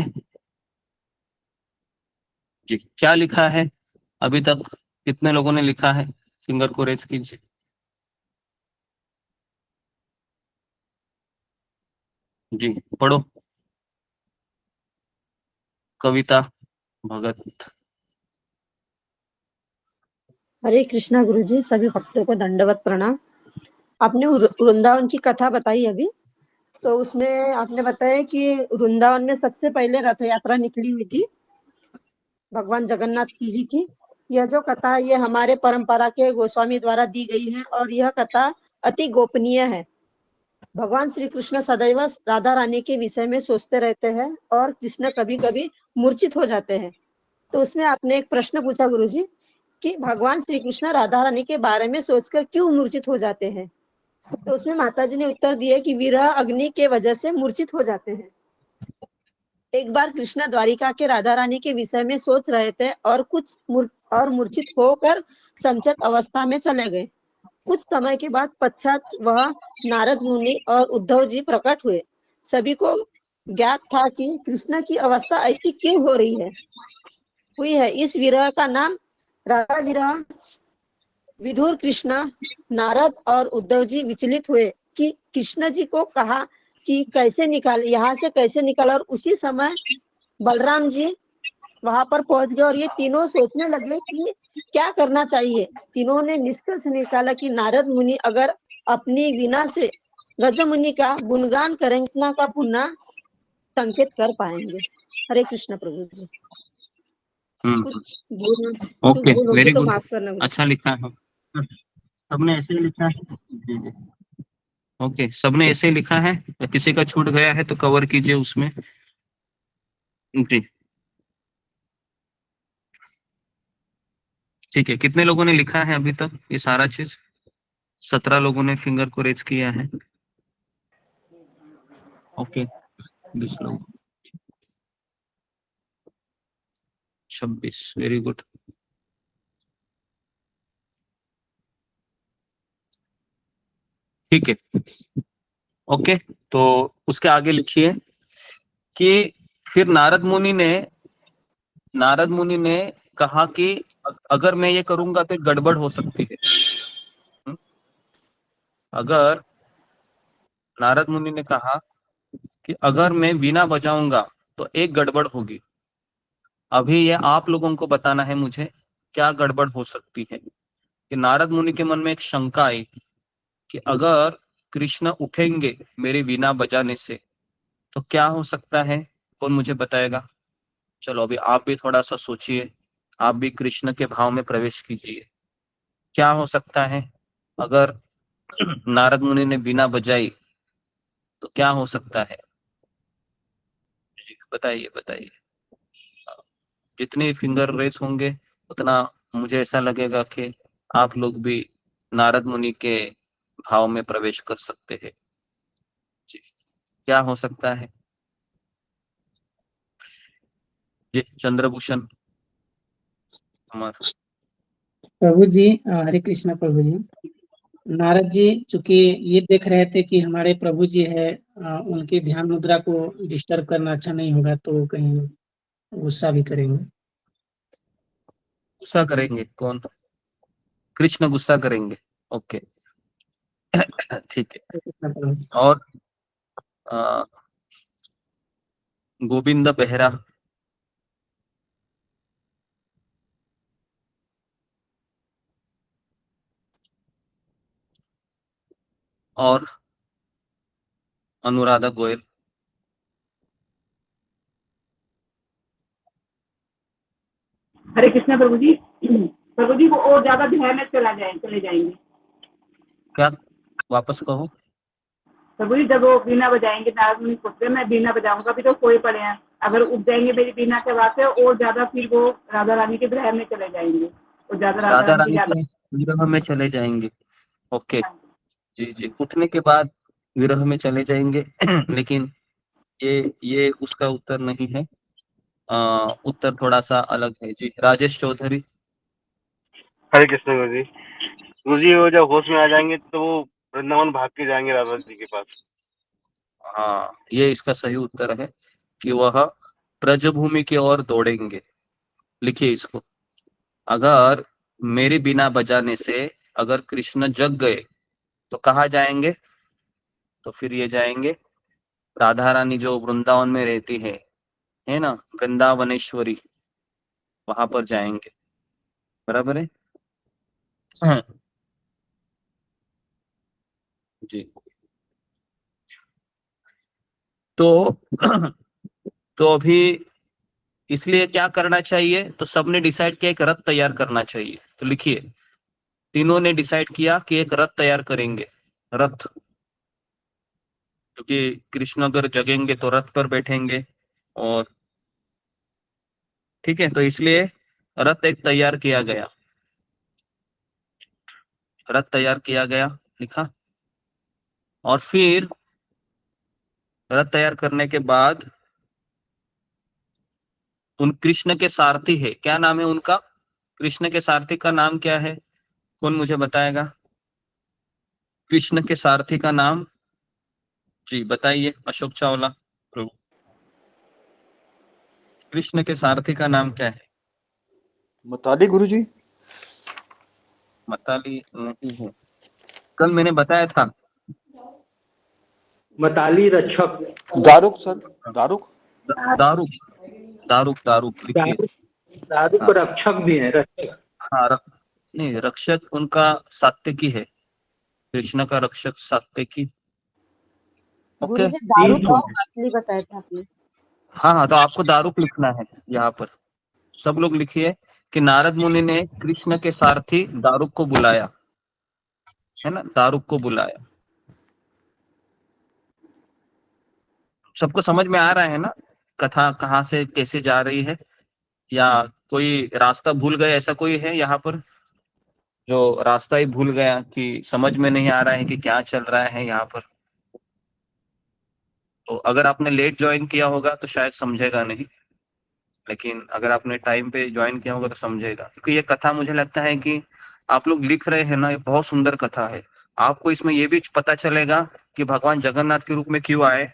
Speaker 9: जी। क्या लिखा है अभी तक, कितने लोगों ने लिखा है, फिंगर को रेज कीजिए। जी पढ़ो। कविता भगत।
Speaker 12: हरे कृष्णा गुरुजी, सभी भक्तों को दंडवत प्रणाम। आपने वृंदावन की कथा बताई अभी, तो उसमें आपने बताया कि वृंदावन में सबसे पहले रथ यात्रा निकली हुई थी भगवान जगन्नाथ जी की। यह जो कथा है ये हमारे परंपरा के गोस्वामी द्वारा दी गई है और यह कथा अति गोपनीय है। भगवान श्री कृष्ण सदैव राधा रानी के विषय में सोचते रहते हैं और कृष्ण कभी कभी मूर्छित हो जाते हैं। तो उसमें आपने एक प्रश्न पूछा गुरुजी कि भगवान श्री कृष्ण राधा रानी के बारे में सोचकर क्यों मूर्छित हो जाते हैं। तो उसमें माताजी ने उत्तर दिया कि विरह अग्नि के वजह से मूर्छित हो जाते हैं। एक बार कृष्ण द्वारिका के राधा रानी के विषय में सोच रहे थे और मूर्छित होकर संचत अवस्था में चले गए। कुछ समय के बाद पश्चात वह नारद मुनि और उद्धव जी प्रकट हुए। सभी को ज्ञात था कि कृष्ण की अवस्था ऐसी क्यों हो रही है। इस विरह का नाम राधा विरह। विधुर कृष्ण, नारद और उद्धव जी विचलित हुए कि कृष्ण जी को कहा कि कैसे निकाले, यहाँ से कैसे निकाले। और उसी समय बलराम जी वहां पर पहुंच गए और ये तीनों सोचने लगे कि क्या करना चाहिए। तीनों ने निष्कर्ष निकाला कि नारद मुनि अगर अपनी वीणा से गज मुनि का गुणगान करेंगे का पुनः संकेत कर पाएंगे। हरे कृष्ण प्रभु जी।
Speaker 9: ओके, वेरी
Speaker 12: तो
Speaker 9: गुड,
Speaker 12: माफ करना।
Speaker 9: अच्छा लिखा है, सबने ऐसे ही लिखा है। जी जी, ओके, सबने ऐसे ही लिखा है। किसी का छूट गया है तो कवर कीजिए उसमें। जी ठीक है, कितने लोगों ने लिखा है अभी तक ये सारा चीज? 17 लोगों ने फिंगर को रेज किया है। ओके, 20 लोग, 26, वेरी गुड। ठीक है, ओके, तो उसके आगे लिखिए कि फिर नारद मुनि ने कहा कि अगर मैं ये करूंगा तो गड़बड़ हो सकती है। अगर नारद मुनि ने कहा कि अगर मैं वीणा बजाऊंगा तो एक गड़बड़ होगी। अभी ये आप लोगों को बताना है मुझे क्या गड़बड़ हो सकती है। कि नारद मुनि के मन में एक शंका आई कि अगर कृष्ण उठेंगे मेरी वीणा बजाने से तो क्या हो सकता है, कौन मुझे बताएगा? चलो अभी आप भी थोड़ा सा सोचिए, आप भी कृष्ण के भाव में प्रवेश कीजिए। क्या हो सकता है अगर नारद मुनि ने वीणा बजाई तो क्या हो सकता है? बताइए बताइए। जितने फिंगर रेस होंगे उतना मुझे ऐसा लगेगा कि आप लोग भी नारद मुनि के भाव में प्रवेश कर सकते हैं। जी, क्या हो सकता है? जी चंद्रभूषण कुमार।
Speaker 4: प्रभु जी, हरे कृष्णा प्रभु जी। नारद जी चूंकि ये देख रहे थे कि हमारे प्रभु जी है उनकी ध्यान मुद्रा को डिस्टर्ब करना अच्छा नहीं होगा, तो कहीं गुस्सा भी करेंगे।
Speaker 9: गुस्सा करेंगे? कौन? कृष्ण गुस्सा करेंगे? ओके ठीक है। और गोविंद बेहरा, और अनुराधा गोयल।
Speaker 6: हरे कृष्णा प्रभु जी। प्रभु जी वो और ज्यादा ध्यान में चले जाएंगे।
Speaker 9: क्या? वापस कहो।
Speaker 6: प्रभु जी जब वो बीना बजाएंगे, नारद मुनि पूछते मैं बीना बजाऊंगा भी तो कोई पड़े हैं, अगर उठ जाएंगे मेरी बीना के आवाज से और ज्यादा, फिर वो राधा रानी के ग्रह में चले जाएंगे और ज्यादा राधा
Speaker 9: राधा
Speaker 6: रानी की
Speaker 9: रानी
Speaker 6: ज्यादा।
Speaker 9: के विरह में चले जाएंगे। ओके जी जी, उठने के बाद विरह में चले जाएंगे लेकिन ये उसका उत्तर नहीं है। उत्तर थोड़ा सा अलग है जी। राजेश चौधरी।
Speaker 13: हरे कृष्ण गुरु जी। गुरु जी वो जब होश में आ जाएंगे तो वो वृंदावन भाग के जाएंगे राधा जी के पास।
Speaker 9: हाँ, ये इसका सही उत्तर है कि वह ब्रजभूमि की ओर दौड़ेंगे। लिखिए इसको। अगर मेरे बिना बजाने से अगर कृष्ण जग गए तो कहाँ जाएंगे? तो फिर ये जाएंगे, राधा रानी जो वृंदावन में रहती है ना, वृंदावनेश्वरी, वहां पर जाएंगे। बराबर है? हाँ। जी। तो तो अभी इसलिए क्या करना चाहिए? तो सबने डिसाइड किया एक रथ तैयार करना चाहिए। तो लिखिए, तीनों ने डिसाइड किया कि एक रथ तैयार करेंगे। रथ, क्योंकि कृष्ण अगर जगेंगे तो रथ पर बैठेंगे, और ठीक है, तो इसलिए रथ एक तैयार किया गया। रथ तैयार किया गया, लिखा। और फिर रथ तैयार करने के बाद उन कृष्ण के सारथी है, क्या नाम है उनका? कृष्ण के सारथी का नाम क्या है? कौन मुझे बताएगा? कृष्ण के सारथी का नाम जी बताइए, अशोक चावला प्रभु। कृष्ण के सारथी का नाम क्या है?
Speaker 2: मताली गुरु जी।
Speaker 9: मताली नहीं है, कल मैंने बताया था।
Speaker 4: मताली रक्षक।
Speaker 2: दारुक सर, दारुक।
Speaker 9: दारुक, दारुक, दारुक लिखिए।
Speaker 4: दारुक
Speaker 9: हाँ।
Speaker 4: रक्षक भी है, रक्षक।
Speaker 9: हाँ, नहीं, रक्षक उनका सात्यकी है। कृष्ण का रक्षक सात्यकी।
Speaker 12: गुरु
Speaker 9: ओके।
Speaker 12: जी दारुक और मतली बताए थे आपने।
Speaker 9: हाँ, तो आपको दारुक लिखना है यहाँ पर। सब लोग लिखिए कि नारद मुनि ने कृष्ण के सारथी दारुक को बुलाया, है ना, दारुक को बुलाया। सबको समझ में आ रहा है ना कथा कहाँ से कैसे जा रही है? या कोई रास्ता भूल गए, ऐसा कोई है यहाँ पर जो रास्ता ही भूल गया, कि समझ में नहीं आ रहा है कि क्या चल रहा है यहाँ पर? तो अगर आपने लेट ज्वाइन किया होगा तो शायद समझेगा नहीं, लेकिन अगर आपने टाइम पे ज्वाइन किया होगा तो समझेगा। क्योंकि ये कथा मुझे लगता है कि आप लोग लिख रहे हैं ना, ये बहुत सुंदर कथा है। आपको इसमें ये भी पता चलेगा कि भगवान जगन्नाथ के रूप में क्यों आए,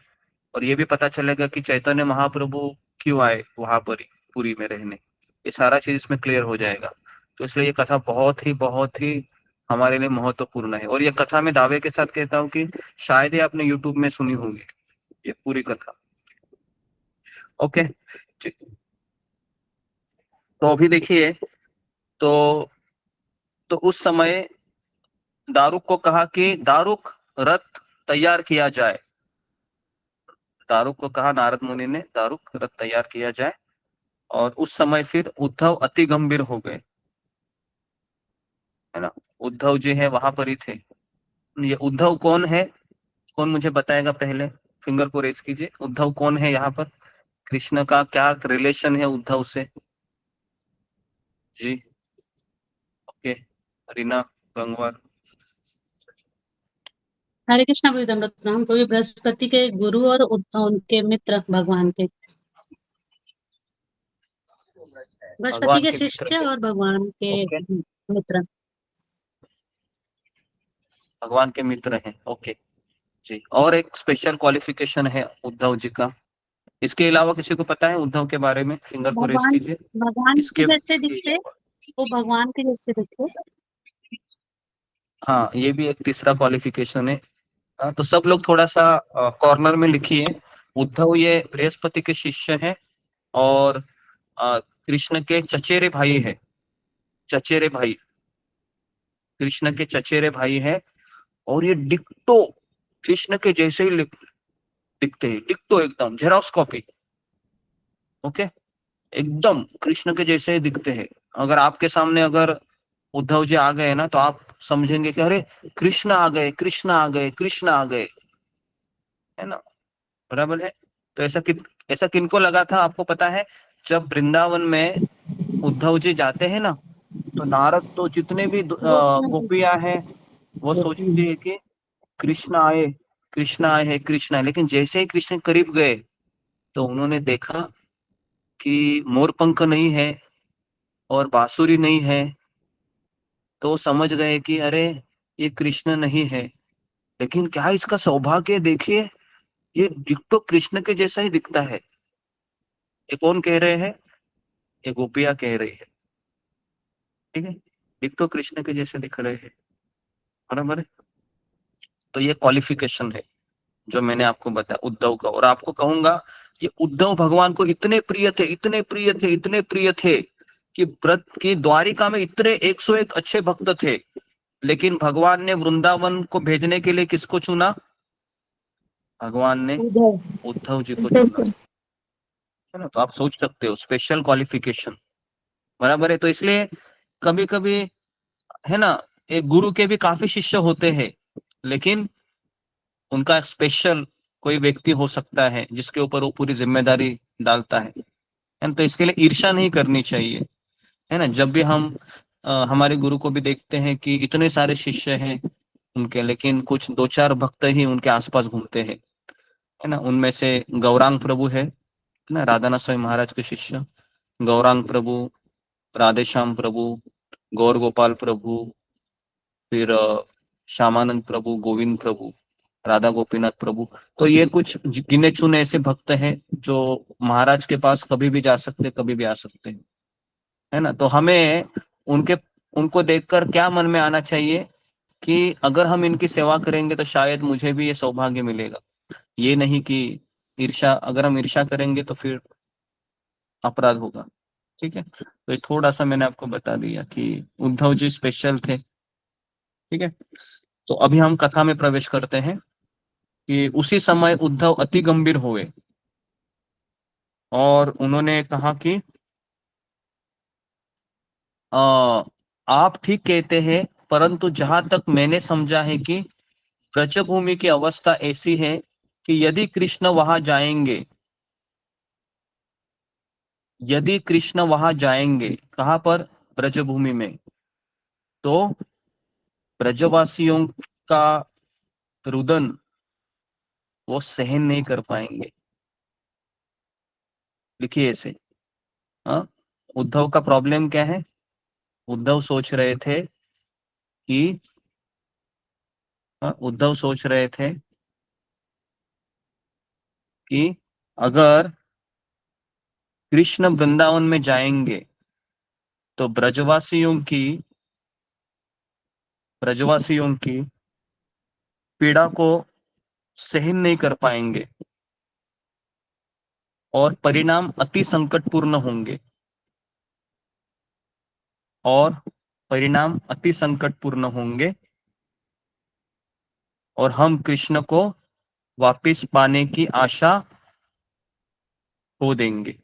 Speaker 9: और ये भी पता चलेगा कि चैतन्य महाप्रभु क्यों आए वहां पर पुरी में रहने। ये सारा चीज इसमें क्लियर हो जाएगा। तो इसलिए ये कथा बहुत ही हमारे लिए महत्वपूर्ण है। और ये कथा मैं दावे के साथ कहता हूँ कि शायद ही आपने यूट्यूब में सुनी होगी ये पूरी कथा। ओके। तो अभी देखिए, तो उस समय दारुक को कहा कि दारुक रथ तैयार किया जाए। दारुक को कहा नारद मुनि ने, दारुक रथ तैयार किया जाए। और उस समय फिर उद्धव अति गंभीर हो गए, है ना। उद्धव जी है वहां पर ही थे। ये उद्धव कौन है? कौन मुझे बताएगा? पहले फिंगर को रेज कीजिए। उद्धव कौन है यहाँ पर? कृष्ण का क्या रिलेशन है उद्धव से? जी ओके, रीना गंगवार।
Speaker 11: हरे कृष्णा प्रभु दंडवत प्रणाम प्रभु। बृहस्पति के गुरु और उनके मित्र भगवान के, बृहस्पति
Speaker 9: भगवान
Speaker 11: के
Speaker 9: के मित्र
Speaker 11: शिष्य
Speaker 9: थे।
Speaker 11: और भगवान के
Speaker 9: ओके,
Speaker 11: मित्र।
Speaker 9: भगवान के मित्र हैं। ओके, जी, और एक स्पेशल क्वालिफिकेशन है उद्धव जी का। इसके अलावा किसी को पता है उद्धव के बारे में? फिंगर को रेज
Speaker 11: भगवान
Speaker 9: कीजिए।
Speaker 11: भगवान के
Speaker 9: इसके
Speaker 11: जैसे दिखते, वो भगवान के जैसे दिखते।
Speaker 9: हाँ, ये भी एक तीसरा क्वालिफिकेशन है। तो सब लोग थोड़ा सा कॉर्नर में लिखिए। उद्धव ये बृहस्पति के शिष्य हैं और कृष्ण के चचेरे भाई है। चचेरे भाई, कृष्ण के चचेरे भाई है। और ये डिक्टो कृष्ण के जैसे ही दिखते हैं, डिक्टो एकदम जेरॉक्स कॉपी। ओके, एकदम कृष्ण के जैसे ही दिखते हैं। अगर आपके सामने अगर उद्धव जी आ गए ना, तो आप समझेंगे कि अरे कृष्ण आ गए, कृष्ण आ गए, कृष्ण आ गए, है ना? बराबर है। तो ऐसा किनको लगा था आपको पता है? जब वृंदावन में उद्धव जी जाते हैं ना, तो नारद तो जितने भी गोपियां हैं वो सोचती है कि कृष्ण आए, कृष्ण आए हैं, कृष्ण आए। लेकिन जैसे ही कृष्ण करीब गए तो उन्होंने देखा कि मोर पंख नहीं है और बांसुरी नहीं है। तो समझ गए कि अरे ये कृष्ण नहीं है। लेकिन क्या इसका सौभाग्य, देखिए ये डिट्टो कृष्ण के जैसा ही दिखता है। ये कौन कह रहे हैं? ये गोपियां कह रही है। ठीक है, डिट्टो कृष्ण के जैसे दिख रहे हैं। बराबर है। तो ये क्वालिफिकेशन है जो मैंने आपको बताया उद्धव का। और आपको कहूंगा ये उद्धव भगवान को इतने प्रिय थे, इतने प्रिय थे, इतने प्रिय थे कि व्रत की द्वारिका में इतने 101 अच्छे भक्त थे। लेकिन भगवान ने वृंदावन को भेजने के लिए किसको चुना? भगवान ने उद्धव जी को चुना, है ना? तो आप सोच सकते हो, स्पेशल क्वालिफिकेशन। बराबर है। तो इसलिए कभी कभी, है ना, एक गुरु के भी काफी शिष्य होते हैं, लेकिन उनका स्पेशल कोई व्यक्ति हो सकता है जिसके ऊपर वो पूरी जिम्मेदारी डालता है ना? तो इसके लिए ईर्ष्या नहीं करनी चाहिए, है ना? जब भी हम हमारे गुरु को भी देखते हैं कि इतने सारे शिष्य हैं उनके, लेकिन कुछ 2-4 भक्त ही उनके आसपास घूमते हैं, है ना? उनमें से गौरांग प्रभु है ना, राधानाथ स्वामी महाराज के शिष्य। गौरांग प्रभु, राधेश्याम प्रभु, गौर गोपाल प्रभु, फिर श्यामानंद प्रभु, गोविंद प्रभु, राधा गोपीनाथ प्रभु। तो ये कुछ गिने चुने ऐसे भक्त हैं जो महाराज के पास कभी भी जा सकते, कभी भी आ सकते हैं, है ना? तो हमें उनके उनको देखकर क्या मन में आना चाहिए कि अगर हम इनकी सेवा करेंगे तो शायद मुझे भी ये सौभाग्य मिलेगा। ये नहीं कि ईर्ष्या, अगर हम ईर्ष्या करेंगे तो फिर अपराध होगा। ठीक है, तो ये थोड़ा सा मैंने आपको बता दिया कि उद्धव जी स्पेशल थे। ठीक है, तो अभी हम कथा में प्रवेश करते हैं कि उसी समय उद्धव अति गंभीर हुए और उन्होंने कहा कि आप ठीक कहते हैं, परंतु जहां तक मैंने समझा है कि ब्रजभूमि की अवस्था ऐसी है कि यदि कृष्ण वहां जाएंगे, यदि कृष्ण वहां जाएंगे, कहां पर? ब्रजभूमि में, तो ब्रजवासियों का रुदन वो सहन नहीं कर पाएंगे। लिखिए ऐसे। हाँ, उद्धव का प्रॉब्लम क्या है? उद्धव सोच रहे थे कि उद्धव सोच रहे थे कि अगर कृष्ण वृंदावन में जाएंगे तो ब्रजवासियों की पीड़ा को सहन नहीं कर पाएंगे और परिणाम अति संकटपूर्ण होंगे, और परिणाम अति संकटपूर्ण होंगे और हम कृष्ण को वापस पाने की आशा खो देंगे,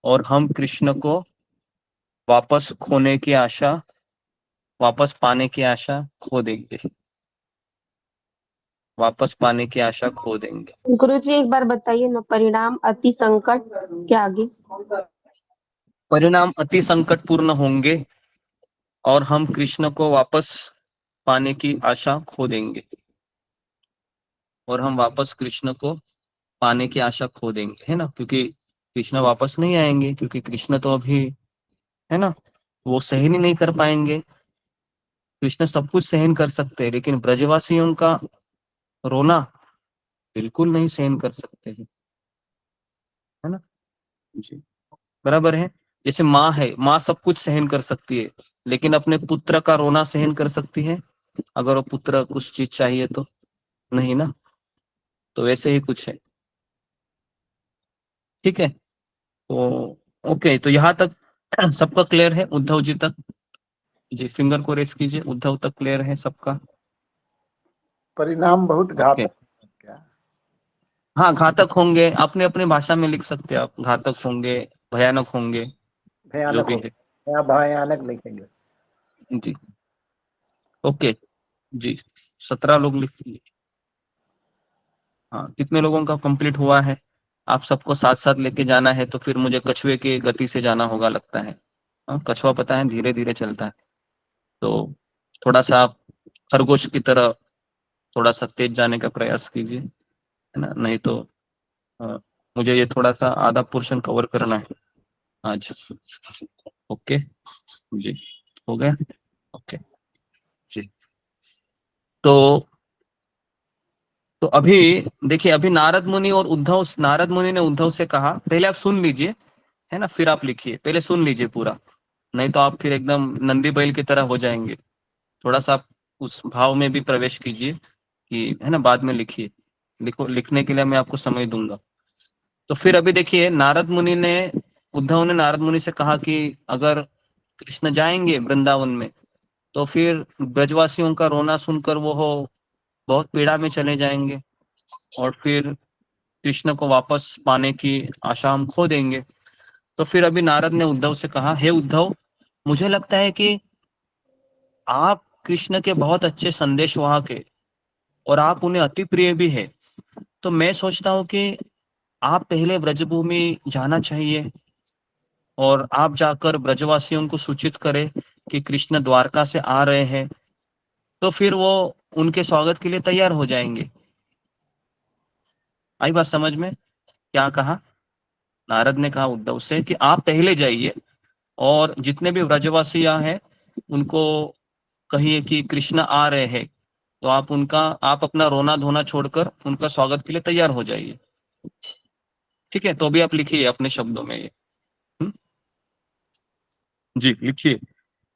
Speaker 9: और हम कृष्ण को वापस खोने की आशा, वापस पाने की आशा खो देंगे, वापस पाने की आशा खो देंगे।
Speaker 10: गुरु जी एक बार बताइए ना, परिणाम अति संकट के आगे?
Speaker 9: परिणाम अति संकटपूर्ण होंगे और हम कृष्ण को वापस पाने की आशा खो देंगे, और हम वापस कृष्ण को पाने की आशा खो देंगे, है ना? क्योंकि कृष्ण वापस नहीं आएंगे, क्योंकि कृष्ण तो अभी, है ना, वो सहन ही नहीं कर पाएंगे। कृष्ण सब कुछ सहन कर सकते हैं, लेकिन ब्रजवासियों का रोना बिल्कुल नहीं सहन कर सकते हैं, है ना जी, बराबर है। जैसे माँ है, माँ सब कुछ सहन कर सकती है, लेकिन अपने पुत्र का रोना सहन कर सकती है अगर वो पुत्र कुछ चीज चाहिए तो? नहीं ना। तो वैसे ही कुछ है, ठीक है। तो ओके, तो यहाँ तक सबका क्लियर है? उद्धव जी तक? जी फिंगर को रेस कीजिए, उद्धव तक क्लियर है सबका?
Speaker 14: परिणाम बहुत
Speaker 9: ओके,
Speaker 14: घातक क्या?
Speaker 9: हाँ घातक होंगे, अपने अपने भाषा में लिख सकते हैं आप, घातक होंगे, भयानक होंगे, जो
Speaker 14: भयानक
Speaker 9: भी
Speaker 14: हो
Speaker 9: है
Speaker 14: या भयानक लिखेंगे।
Speaker 9: जी। ओके जी, 17 लोग लिख लीजिए। हाँ, कितने लोगों का कंप्लीट हुआ है? आप सबको साथ साथ लेके जाना है तो फिर मुझे कछुए की गति से जाना होगा लगता है। हाँ, कछुआ पता है धीरे धीरे चलता है, तो थोड़ा सा आप खरगोश की तरह थोड़ा सा तेज जाने का प्रयास कीजिए, है ना, नहीं तो मुझे ये थोड़ा सा आधा पोर्शन कवर करना है आज। ओके जी, हो गया। ओके जी, तो अभी देखिए, अभी नारद मुनि ने उद्धव से कहा, पहले आप सुन लीजिए, है ना, फिर आप लिखिए, पहले सुन लीजिए पूरा, नहीं तो आप फिर एकदम नंदी बैल की तरह हो जाएंगे। थोड़ा सा आप उस भाव में भी प्रवेश कीजिए कि, है ना, बाद में लिखिए, लिखने के लिए मैं आपको समय दूंगा। तो फिर अभी देखिए, उद्धव ने नारद मुनि से कहा कि अगर कृष्ण जाएंगे वृंदावन में तो फिर ब्रजवासियों का रोना सुनकर वो बहुत पीड़ा में चले जाएंगे, और फिर कृष्ण को वापस पाने की आशा हम खो देंगे। तो फिर अभी नारद ने उद्धव से कहा, हे उद्धव, मुझे लगता है कि आप कृष्ण के बहुत अच्छे संदेशवाहक है और आप उन्हें अति प्रिय भी है, तो मैं सोचता हूँ कि आप पहले ब्रजभूमि जाना चाहिए और आप जाकर ब्रजवासियों को सूचित करें कि कृष्ण द्वारका से आ रहे हैं, तो फिर वो उनके स्वागत के लिए तैयार हो जाएंगे। आई बात समझ में? क्या कहा नारद ने? कहा उद्धव से कि आप पहले जाइए और जितने भी ब्रजवासी यहाँ हैं उनको कहिए कि कृष्ण आ रहे हैं, तो आप अपना रोना धोना छोड़कर उनका स्वागत के लिए तैयार हो जाइए। ठीक है, तो भी आप लिखिए अपने शब्दों में ये। हम्म? जी लिखिए,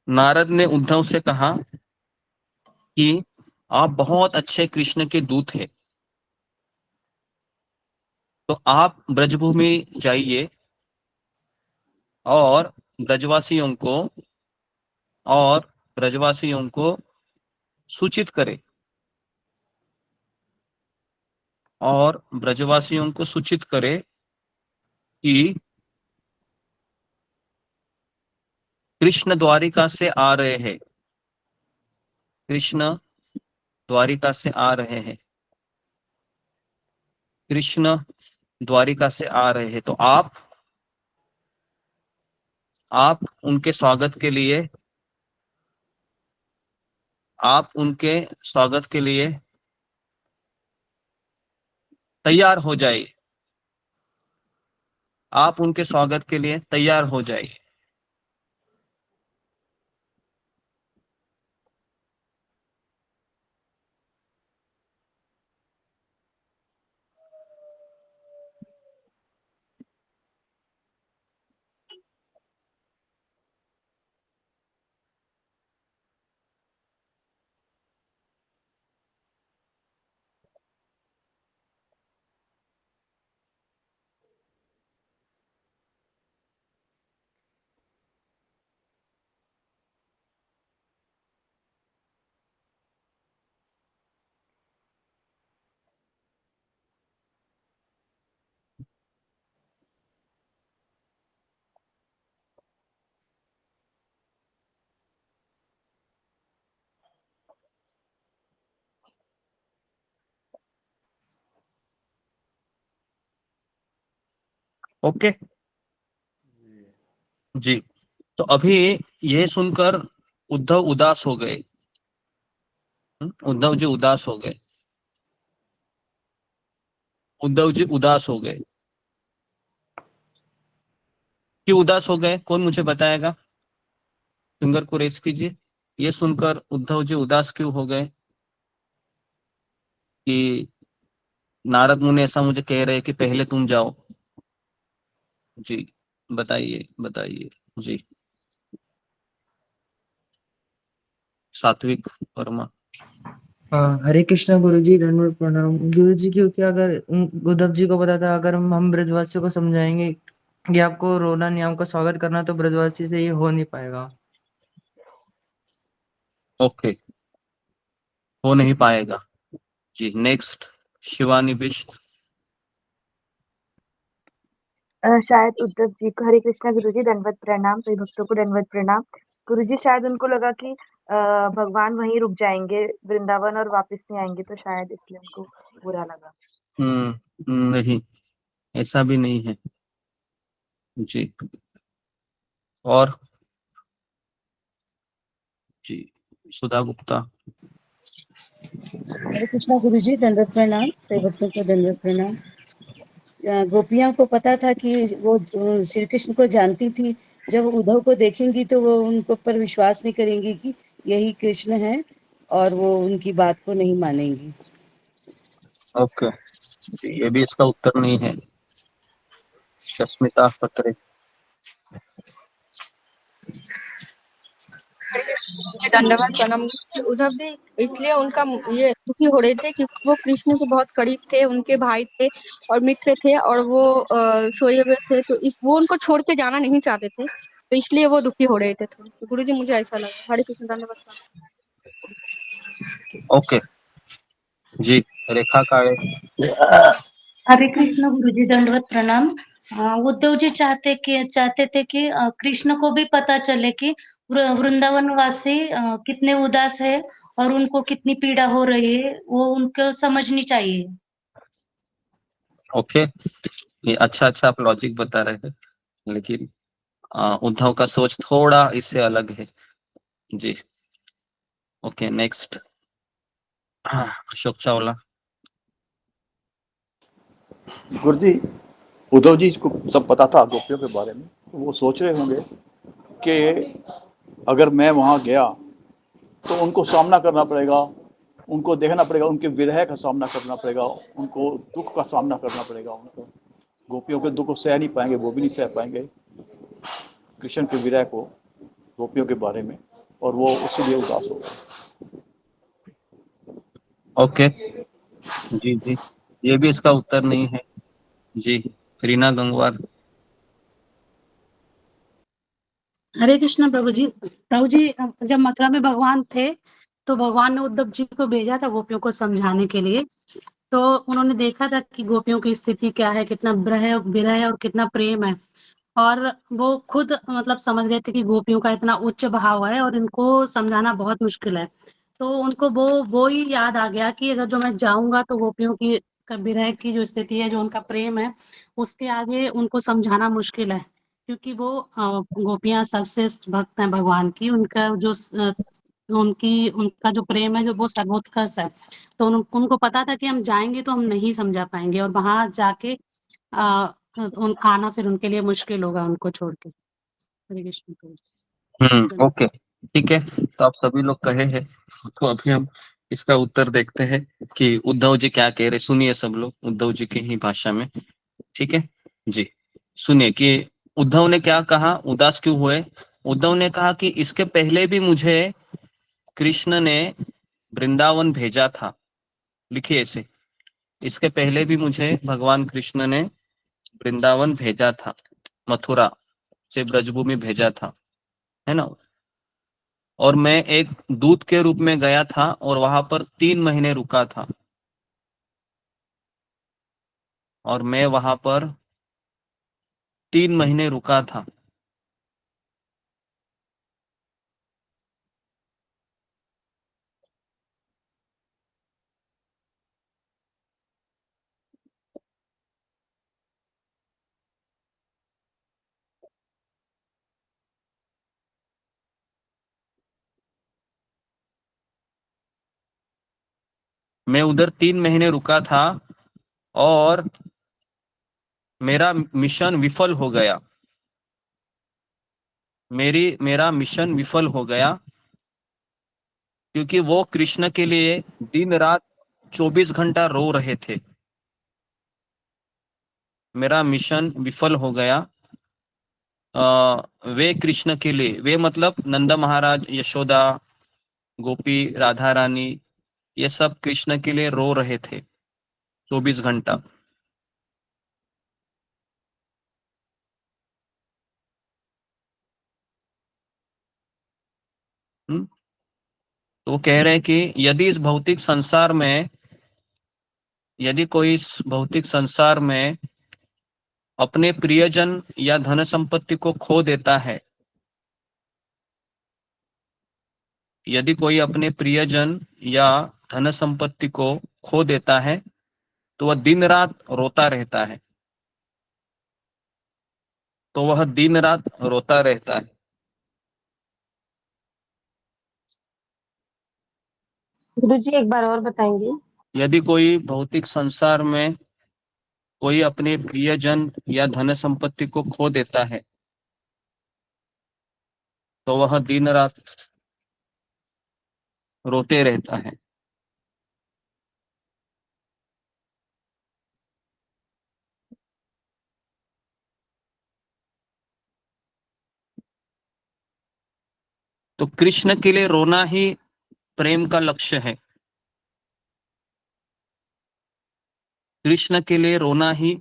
Speaker 9: नारद ने उद्धव से कहा कि आप बहुत अच्छे कृष्ण के दूत हैं, तो आप ब्रजभूमि जाइए और ब्रजवासियों को और ब्रजवासियों को सूचित करें और ब्रजवासियों को सूचित करें कि कृष्ण द्वारिका से आ रहे हैं, कृष्ण द्वारिका से आ रहे हैं, कृष्ण द्वारिका से आ रहे हैं, तो आप उनके स्वागत के लिए तैयार हो जाइए, आप उनके स्वागत के लिए तैयार हो जाइए। ओके जी, तो अभी ये सुनकर उद्धव उदास हो गए। उद्धव जी उदास हो गए, उद्धव जी उदास हो गए। क्यों उदास हो गए? कौन मुझे बताएगा? फिंगर को रेस कीजिए। ये सुनकर उद्धव जी उदास क्यों हो गए कि नारद मुनि ऐसा मुझे कह रहे हैं कि पहले तुम जाओ? जी बताइए बताइए। जी सात्विक वर्मा।
Speaker 15: हाँ, हरे कृष्णा गुरु जी, दंडवत प्रणाम गुरु जी। क्योंकि अगर उद्धव जी को पता था अगर हम ब्रजवासियों को समझाएंगे कि आपको रोना नहीं, आपका स्वागत करना, तो ब्रजवासी से ये हो नहीं पाएगा।
Speaker 9: ओके, हो नहीं पाएगा। जी नेक्स्ट, शिवानी बिष्ट।
Speaker 16: शायद उद्धव जी को, हरे कृष्णा गुरुजी, दंडवत प्रणाम, सभी भक्तों को दंडवत प्रणाम। गुरुजी शायद उनको लगा कि भगवान वहीं रुक जाएंगे वृंदावन और वापस नहीं आएंगे, तो शायद इसलिए उनको बुरा लगा।
Speaker 9: नहीं, ऐसा भी नहीं है। जी और जी सुधा गुप्ता।
Speaker 17: हरे कृष्णा गुरुजी, दंडवत प्रणाम, सभी भक्तों को दंडवत प्रणाम। गोपियां को पता था कि वो श्री कृष्ण को जानती थी, जब उद्धव को देखेंगी तो वो उनको पर विश्वास नहीं करेंगी कि यही कृष्ण है, और वो उनकी बात को नहीं मानेंगी।
Speaker 9: ओके, ये भी इसका उत्तर नहीं है। शस्मिता पत्रे।
Speaker 18: धन्यवाद प्रणाम। उद्धव जी इसलिए उनका ये दुखी हो रहे थे कि वो कृष्ण के बहुत करीब थे, उनके भाई थे और मित्र थे, और वो सोए हुए थे, तो वो उनको छोड़ के जाना नहीं चाहते थे, तो इसलिए वो दुखी हो रहे थे थोड़े। तो गुरु जी मुझे ऐसा लगा। हरे कृष्ण, धन्यवाद।
Speaker 9: ओके जी, रेखा काळे।
Speaker 11: हरे कृष्ण गुरुजी, दंडवत प्रणाम। उद्धव जी चाहते थे कि कृष्ण को भी पता चले कि वृंदावन वासी कितने उदास है और उनको कितनी पीड़ा हो रही है, वो उनको समझनी चाहिए।
Speaker 9: ओके, ये अच्छा अच्छा आप लॉजिक बता रहे हैं, लेकिन उद्धव का सोच थोड़ा इससे अलग है। जी ओके नेक्स्ट, अशोक चावला।
Speaker 2: गुरु जी, उद्धव जी को सब पता था गोपियों के बारे में, तो वो सोच रहे होंगे कि अगर मैं वहाँ गया तो उनको सामना करना पड़ेगा, उनको देखना पड़ेगा, उनके विरह का सामना करना पड़ेगा, उनको दुख का सामना करना पड़ेगा। उनको गोपियों के दुख को सह नहीं पाएंगे, वो भी नहीं सह पाएंगे कृष्ण के विरह को, गोपियों के बारे में, और वो उसी उदास हो गए।
Speaker 9: ओके जी जी, ये भी इसका उत्तर नहीं है। जी रीना गंगवार।
Speaker 19: हरे कृष्णा प्रभु जी। प्रभु जी जब मथुरा में भगवान थे तो भगवान ने उद्धव जी को भेजा था गोपियों को समझाने के लिए। तो उन्होंने देखा था कि गोपियों की स्थिति क्या है, कितना विरह है और कितना प्रेम है, और वो खुद मतलब समझ गए थे कि गोपियों का इतना उच्च भाव है और इनको समझाना बहुत मुश्किल है। तो उनको वो ही याद आ गया कि अगर जो मैं जाऊंगा तो गोपियों की विरह की जो स्थिति है, जो उनका प्रेम है, उसके आगे उनको समझाना मुश्किल है, क्योंकि वो गोपियां सबसे भक्त हैं भगवान की। उनका जो उनका जो प्रेम है, जो वो सर्वोत्कर्ष है। तो उनको पता था कि हम जाएंगे तो हम नहीं समझा पाएंगे, और वहां जाके आना फिर उनके लिए मुश्किल होगा उनको छोड़ के। हरे कृष्ण।
Speaker 9: ओके ठीक है, तो आप सभी लोग कहे हैं, तो अभी हम इसका उत्तर देखते हैं कि उद्धव जी क्या कह रहे। सुनिए सब लोग उद्धव जी की ही भाषा में, ठीक है जी। सुनिए कि उद्धव ने क्या कहा, उदास क्यों हुए। उद्धव ने कहा कि इसके पहले भी मुझे कृष्ण ने वृंदावन भेजा था। लिखिए ऐसे, इसके पहले भी मुझे भगवान कृष्ण ने वृंदावन भेजा था, मथुरा से ब्रजभूमि भेजा था, है ना। और मैं एक दूत के रूप में गया था और वहां पर 3 महीने रुका था, और मैं वहां पर 3 महीने रुका था। मैं उधर 3 महीने रुका था और मेरा मिशन विफल हो गया। मेरा मिशन विफल हो गया। क्योंकि वो कृष्ण के लिए दिन रात 24 घंटा रो रहे थे। मेरा मिशन विफल हो गया। वे कृष्ण के लिए, वे मतलब नंद महाराज, यशोदा, गोपी, राधा रानी, ये सब कृष्ण के लिए रो रहे थे 24 घंटा। तो वो कह रहे हैं कि यदि कोई इस भौतिक संसार में अपने प्रियजन या धन संपत्ति को खो देता है, यदि कोई अपने प्रियजन या धन संपत्ति को खो देता है तो वह दिन रात रोता रहता है।
Speaker 7: गुरु जी एक बार और बताएंगे।
Speaker 9: यदि कोई भौतिक संसार में कोई अपने प्रियजन या धन संपत्ति को खो देता है तो वह दिन रात रोते रहता है। तो कृष्ण के लिए रोना ही प्रेम का लक्ष्य है। कृष्ण के लिए रोना ही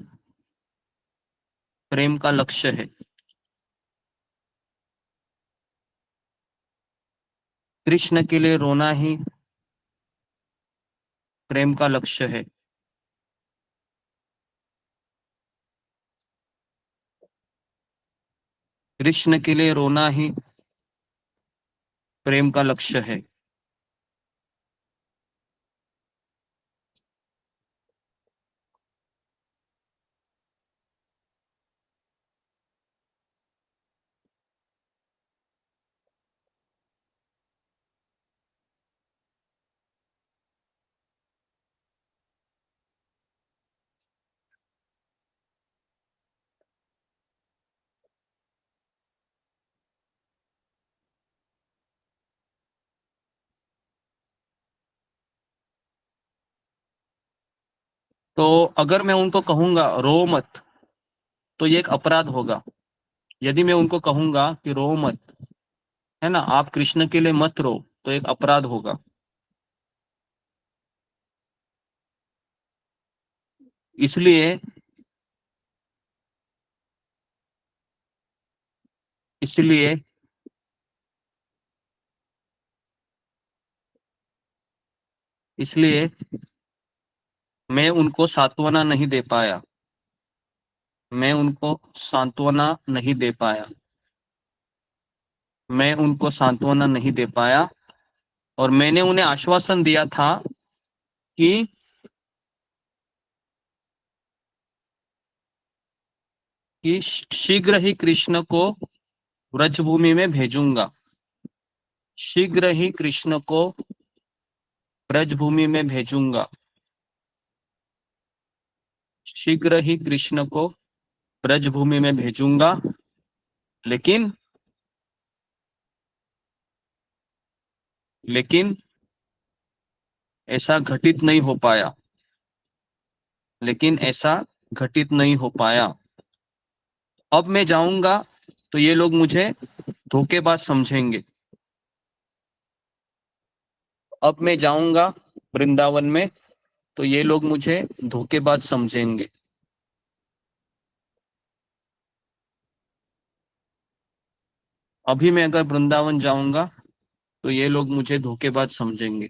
Speaker 9: प्रेम का लक्ष्य है। कृष्ण के लिए रोना ही प्रेम का लक्ष्य है। कृष्ण के लिए रोना ही प्रेम का लक्ष्य है। तो अगर मैं उनको कहूंगा रो मत, तो ये एक अपराध होगा। यदि मैं उनको कहूंगा कि रो मत, है ना, आप कृष्ण के लिए मत रो, तो एक अपराध होगा। इसलिए इसलिए इसलिए मैं उनको सांत्वना नहीं दे पाया। मैं उनको सांत्वना नहीं दे पाया। मैं उनको सांत्वना नहीं दे पाया और मैंने उन्हें आश्वासन दिया था कि शीघ्र ही कृष्ण को ब्रजभूमि में भेजूंगा। शीघ्र ही कृष्ण को ब्रजभूमि में भेजूंगा। शीघ्र ही कृष्ण को ब्रजभूमि में भेजूंगा। लेकिन लेकिन ऐसा घटित नहीं हो पाया। लेकिन ऐसा घटित नहीं हो पाया। अब मैं जाऊंगा तो ये लोग मुझे धोखेबाज समझेंगे। अब मैं जाऊंगा वृंदावन में तो ये लोग मुझे धोखेबाज समझेंगे। अभी मैं अगर वृंदावन जाऊंगा तो ये लोग मुझे धोखेबाज समझेंगे।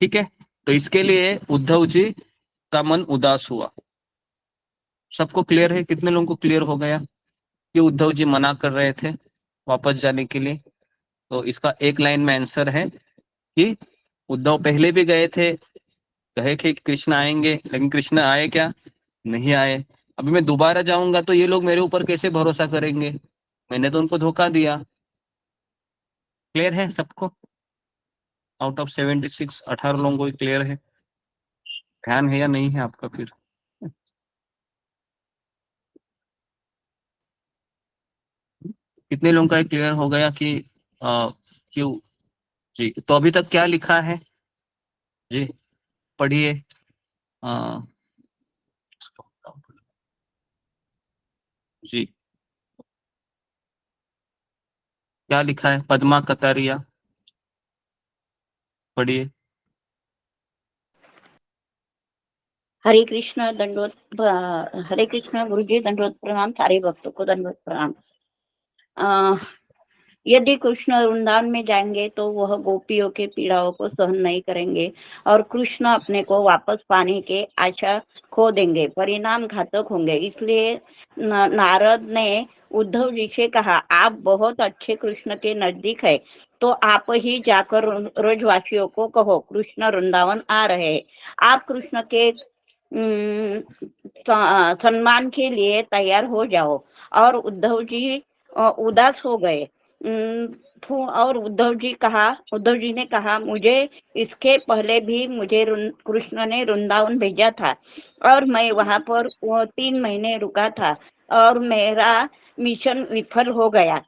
Speaker 9: ठीक है, तो इसके लिए उद्धव जी का मन उदास हुआ। सबको क्लियर है? कितने लोगों को क्लियर हो गया कि उद्धव जी मना कर रहे थे वापस जाने के लिए? तो इसका एक लाइन में आंसर है कि उद्धव पहले भी गए थे, कहे कि कृष्ण आएंगे, लेकिन कृष्ण आए क्या? नहीं आए। अभी मैं दोबारा जाऊंगा तो ये लोग मेरे ऊपर कैसे भरोसा करेंगे? मैंने तो उनको धोखा दिया। क्लियर है सबको? आउट ऑफ 76 18 लोगों को क्लियर है। ध्यान है या नहीं है आपका? फिर कितने लोगों का क्लियर हो गया कि क्यों जी, तो अभी तक क्या लिखा है जी, पढ़िए। जी, क्या लिखा है? पद्मा कतारिया, पढ़िए।
Speaker 20: हरे कृष्ण दंडवत हरे कृष्ण गुरुजी दंडवत प्रणाम, सारे भक्तों को दंडवत प्रणाम। यदि कृष्ण वृंदावन में जाएंगे तो वह गोपियों के पीड़ाओं को सहन नहीं करेंगे और कृष्ण अपने को वापस पाने के आशा खो देंगे, परिणाम घातक होंगे। इसलिए नारद ने उद्धव जी से कहा, आप बहुत अच्छे कृष्ण के नजदीक है, तो आप ही जाकर ब्रजवासियों को कहो कृष्ण वृंदावन आ रहे हैं। आप कृष्ण के सम्मान के लिए तैयार हो जाओ। और उद्धव जी उदास हो गए। और उद्धव जी ने कहा, मुझे इसके पहले भी मुझे कृष्ण ने वृंदावन भेजा था और मैं वहां पर 3 महीने रुका था और मेरा मिशन विफल हो गया।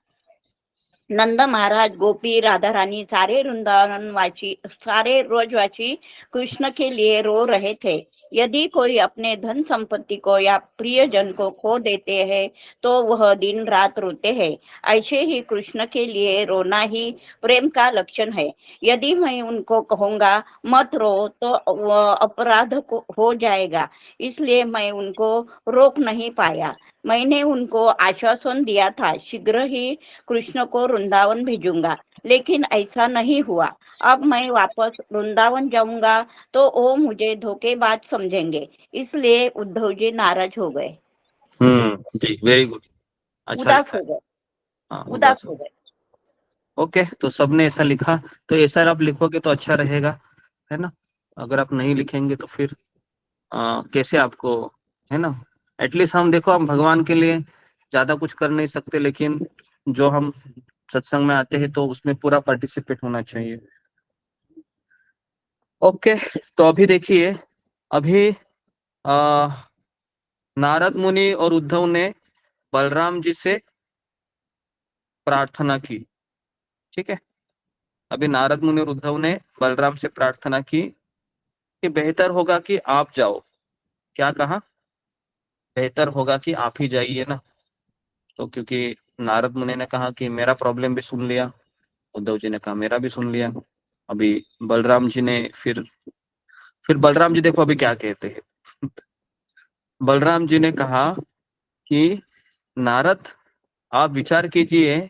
Speaker 20: नंद महाराज, गोपी, राधा रानी, सारे वृंदावनवासी, सारे ब्रजवासी कृष्ण के लिए रो रहे थे। यदि कोई अपने धन संपत्ति को या प्रियजन को खो देते हैं तो वह दिन रात रोते हैं। ऐसे ही कृष्ण के लिए रोना ही प्रेम का लक्षण है। यदि मैं उनको कहूँगा मत रो तो वह अपराध हो जाएगा, इसलिए मैं उनको रोक नहीं पाया। मैंने उनको आश्वासन दिया था शीघ्र ही कृष्ण को वृंदावन भेजूंगा, लेकिन ऐसा नहीं हुआ। अब मैं वापस वृंदावन जाऊंगा तो वो मुझे धोखेबाज समझेंगे, इसलिए उद्धव जी नाराज हो गए,
Speaker 9: जी, वेरी गुड, अच्छा
Speaker 20: उदास
Speaker 9: लिखा
Speaker 20: हो
Speaker 9: है।
Speaker 20: गए,
Speaker 9: हाँ,
Speaker 20: उदास हो गए।
Speaker 9: ओके, तो सबने ऐसा लिखा, तो ऐसा आप लिखोगे तो अच्छा रहेगा, है ना। अगर आप नहीं लिखेंगे तो फिर कैसे आपको, है ना। एटलीस्ट हम देखो, हम भगवान के लिए ज्यादा कुछ कर नहीं सकते, लेकिन जो हम सत्संग में आते हैं तो उसमें पूरा पार्टिसिपेट होना चाहिए। ओके, तो अभी देखिए, अभी नारद मुनि और उद्धव ने बलराम जी से प्रार्थना की, ठीक है। अभी नारद मुनि और उद्धव ने बलराम से प्रार्थना की कि बेहतर होगा कि आप जाओ। क्या कहा? बेहतर होगा कि आप ही जाइए ना। तो क्योंकि नारद मुनि ने कहा कि मेरा प्रॉब्लम भी सुन लिया, उद्धव जी ने कहा मेरा भी सुन लिया। अभी बलराम जी ने फिर बलराम जी देखो अभी क्या कहते हैं। बलराम जी ने कहा कि नारद, आप विचार कीजिए,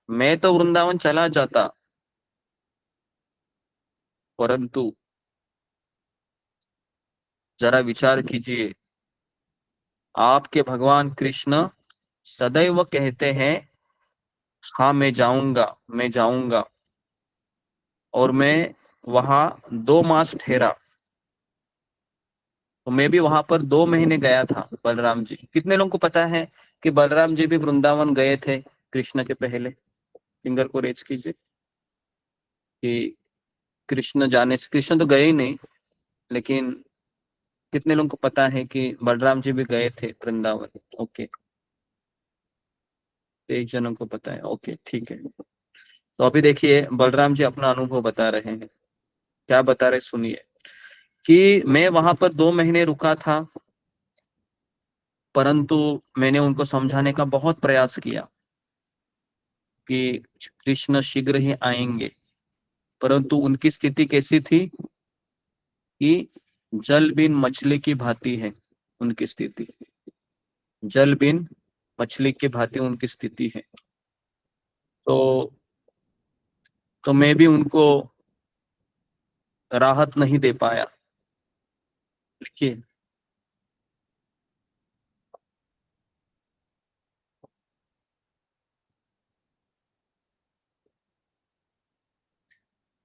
Speaker 9: मैं तो वृंदावन चला जाता, परंतु जरा विचार कीजिए, आपके भगवान कृष्ण सदैव कहते हैं हाँ मैं जाऊंगा, मैं जाऊंगा, और मैं वहां 2 मास ठहरा। तो मैं भी वहां पर 2 महीने गया था। बलराम जी, कितने लोगों को पता है कि बलराम जी भी वृंदावन गए थे कृष्ण के पहले? फिंगर को रेज कीजिए कि कृष्ण जाने से, कृष्ण तो गए ही नहीं, लेकिन कितने लोगों को पता है कि बलराम जी भी गए थे वृंदावन? ओके, 1 जनों को पता है, ओके ठीक है। तो अभी देखिए बलराम जी अपना अनुभव बता रहे हैं। क्या बता रहे सुनिए, कि मैं वहां पर 2 महीने रुका था, परंतु मैंने उनको समझाने का बहुत प्रयास किया कि कृष्ण शीघ्र ही आएंगे, परंतु उनकी स्थिति कैसी थी कि जल बिन मछली की भांति है उनकी स्थिति। जल बिन मछली की भांति उनकी स्थिति है। तो मैं भी उनको राहत नहीं दे पाया। देखिए,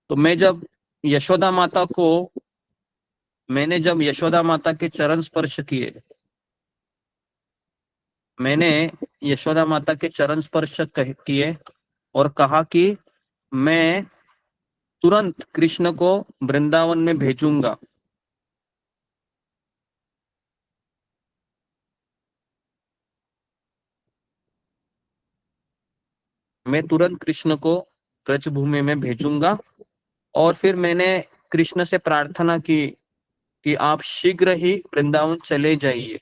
Speaker 9: तो मैंने जब यशोदा माता के चरण स्पर्श किए, मैंने यशोदा माता के चरण स्पर्श किए और कहा कि मैं तुरंत कृष्ण को वृंदावन में भेजूंगा। मैं तुरंत कृष्ण को ब्रजभूमि में भेजूंगा और फिर मैंने कृष्ण से प्रार्थना की कि आप शीघ्र ही वृंदावन चले जाइए,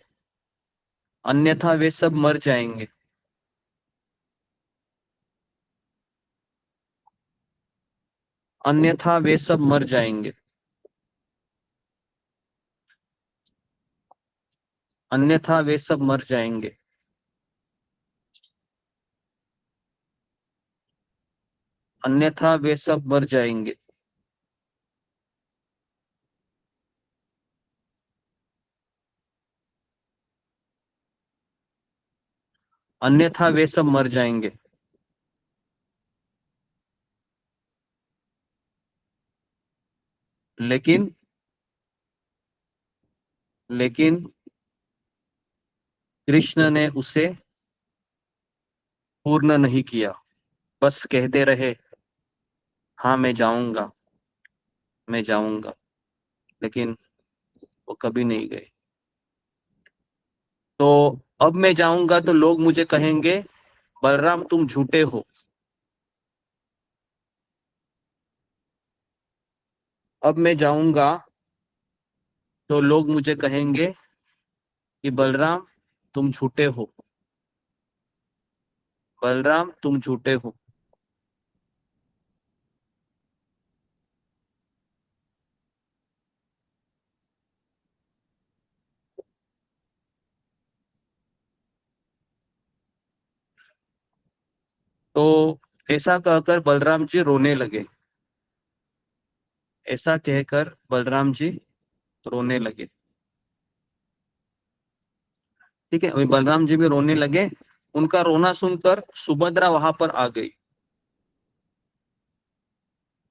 Speaker 9: अन्यथा वे सब मर जाएंगे। अन्यथा वे सब मर जाएंगे। अन्यथा वे सब मर जाएंगे। अन्यथा वे सब मर जाएंगे। अन्यथा वे सब मर जाएंगे। लेकिन कृष्ण ने उसे पूर्ण नहीं किया, बस कहते रहे हाँ मैं जाऊंगा, मैं जाऊंगा, लेकिन वो कभी नहीं गए। तो अब मैं जाऊंगा तो लोग मुझे कहेंगे बलराम तुम झूठे हो। अब मैं जाऊंगा तो लोग मुझे कहेंगे कि बलराम तुम झूठे हो। बलराम तुम झूठे हो। तो ऐसा कहकर बलराम जी रोने लगे। ऐसा कहकर बलराम जी रोने लगे। ठीक है, अभी बलराम जी भी रोने लगे। उनका रोना सुनकर सुभद्रा वहां पर आ गई।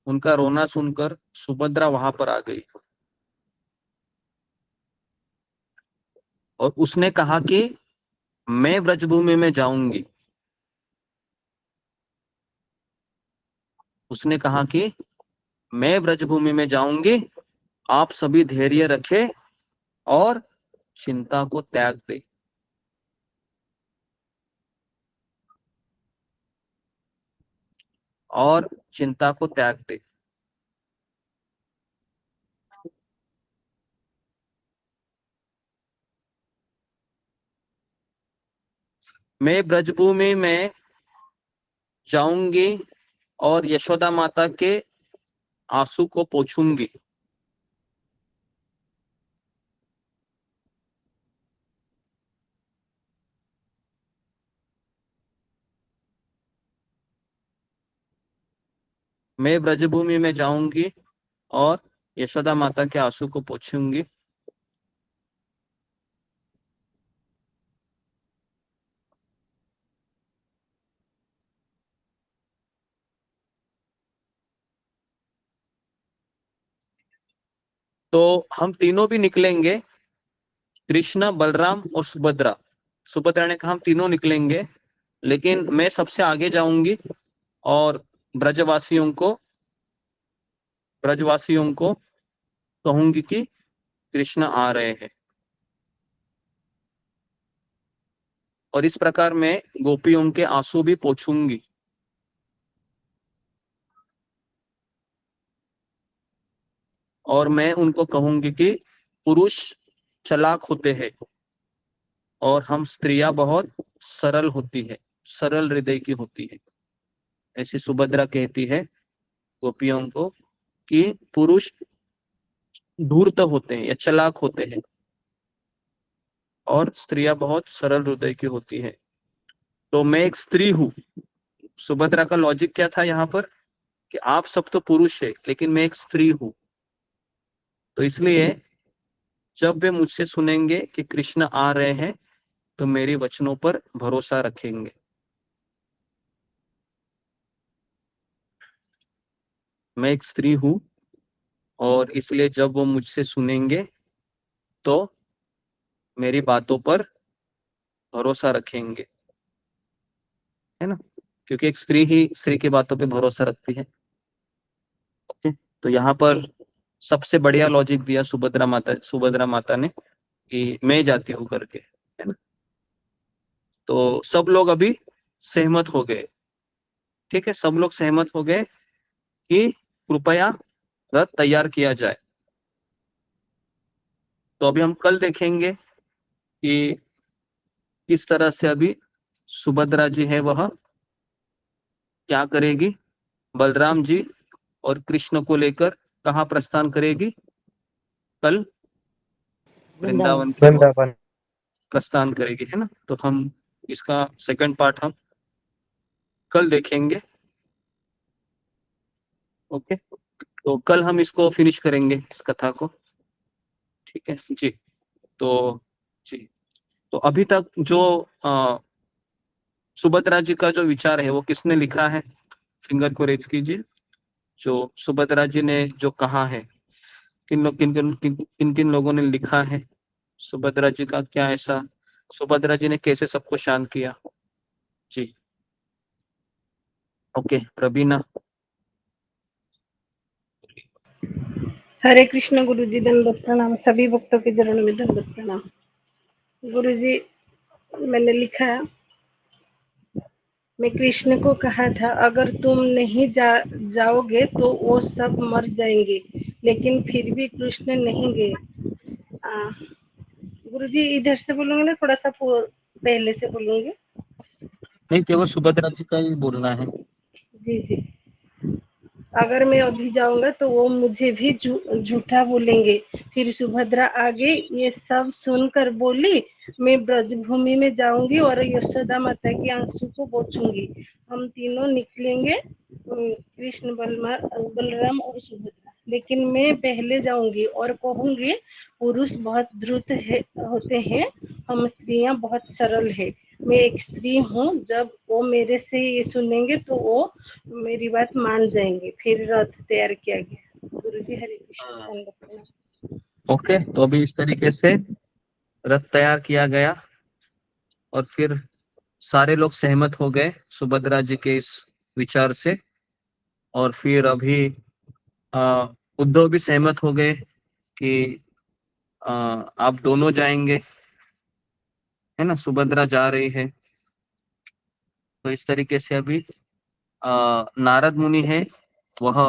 Speaker 9: उनका रोना सुनकर सुभद्रा वहां पर आ गई और उसने कहा कि मैं ब्रजभूमि में जाऊंगी। उसने कहा कि मैं ब्रजभूमि में जाऊंगी, आप सभी धैर्य रखें और चिंता को त्याग दे। और चिंता को त्याग दे। मैं ब्रजभूमि में जाऊंगी और यशोदा माता के आंसू को पोंछूंगी। मैं ब्रजभूमि में जाऊंगी और यशोदा माता के आंसू को पोंछूंगी। तो हम तीनों भी निकलेंगे, कृष्ण, बलराम और सुभद्रा। सुभद्रा ने कहा हम तीनों निकलेंगे, लेकिन मैं सबसे आगे जाऊंगी और ब्रजवासियों को कहूंगी कि कृष्ण आ रहे हैं। और इस प्रकार मैं गोपियों के आंसू भी पोंछूंगी। और मैं उनको कहूंगी कि पुरुष चालाक होते हैं और हम स्त्रियां बहुत सरल होती है, सरल हृदय की होती है। ऐसी सुभद्रा कहती है गोपियों को कि पुरुष धूर्त होते हैं या चालाक होते हैं और स्त्रियां बहुत सरल हृदय की होती है। तो मैं एक स्त्री हूँ। सुभद्रा का लॉजिक क्या था यहाँ पर कि आप सब तो पुरुष है, लेकिन मैं एक स्त्री हूँ। तो इसलिए जब वे मुझसे सुनेंगे कि कृष्ण आ रहे हैं तो मेरी वचनों पर भरोसा रखेंगे। मैं एक स्त्री हूँ और इसलिए जब वो मुझसे सुनेंगे तो मेरी बातों पर भरोसा रखेंगे, है ना, क्योंकि एक स्त्री ही स्त्री की बातों पे भरोसा रखती है। ओके, तो यहाँ पर सबसे बढ़िया लॉजिक दिया सुभद्रा माता ने कि मैं जाती हूँ करके, है ना। तो सब लोग अभी सहमत हो गए। ठीक है, सब लोग सहमत हो गए कि कृपया रथ तैयार किया जाए। तो अभी हम कल देखेंगे कि किस तरह से अभी सुभद्रा जी है वह क्या करेगी, बलराम जी और कृष्ण को लेकर कहाँ प्रस्थान करेगी, कल वृंदावन की ओर प्रस्थान करेगी, है ना। तो हम इसका सेकंड पार्ट हम कल देखेंगे। ओके, तो कल हम इसको फिनिश करेंगे, इस कथा को, ठीक है जी। तो जी, तो अभी तक जो सुभद्रा जी का जो विचार है वो किसने लिखा है, फिंगर को रेज कीजिए। जो सुभद्रा जी ने जो कहा है, किन किन लोगों ने लिखा है, सुभद्रा जी का क्या ऐसा, सुभद्रा जी ने कैसे सबको शांत किया जी। ओके, प्रवीणा।
Speaker 7: हरे कृष्ण गुरुजी, दंडवत प्रणाम। सभी भक्तों के चरणों में दंडवत प्रणाम। गुरुजी, मैंने लिखा, मैं कृष्ण को कहा था अगर तुम नहीं जाओगे तो वो सब मर जाएंगे, लेकिन फिर भी कृष्ण नहीं गए। गुरुजी इधर से बोलूंगे ना, थोड़ा सा पहले से बोलूंगे?
Speaker 9: नहीं, केवल सुभद्रा जी का ही बोलना है।
Speaker 7: जी जी। अगर मैं अभी जाऊंगा तो वो मुझे भी झूठा बोलेंगे। फिर सुभद्रा आगे ये सब सुनकर बोली, मैं ब्रजभूमि में जाऊंगी और यशोदा माता के आंसू को पोंछूंगी। हम तीनों निकलेंगे, कृष्ण, बलराम और सुभद्रा। लेकिन मैं पहले जाऊंगी और कहूंगी, पुरुष बहुत द्रुत होते हैं, हम स्त्रियां बहुत सरल है। मैं एक स्त्री हूँ। जब वो मेरे से ये सुनेंगे तो वो मेरी बात मान जाएंगे। फिर रथ तैयार किया गया। गुरुजी हरे कृष्ण।
Speaker 9: ओके, तो अभी इस तरीके से रथ तैयार किया गया और फिर सारे लोग सहमत हो गए सुभद्रा जी के इस विचार से। और फिर अभी उद्धव भी सहमत हो गए कि आप दोनों जाएंगे, है ना, सुभद्रा जा रही है। तो इस तरीके से अभी नारद मुनि है वह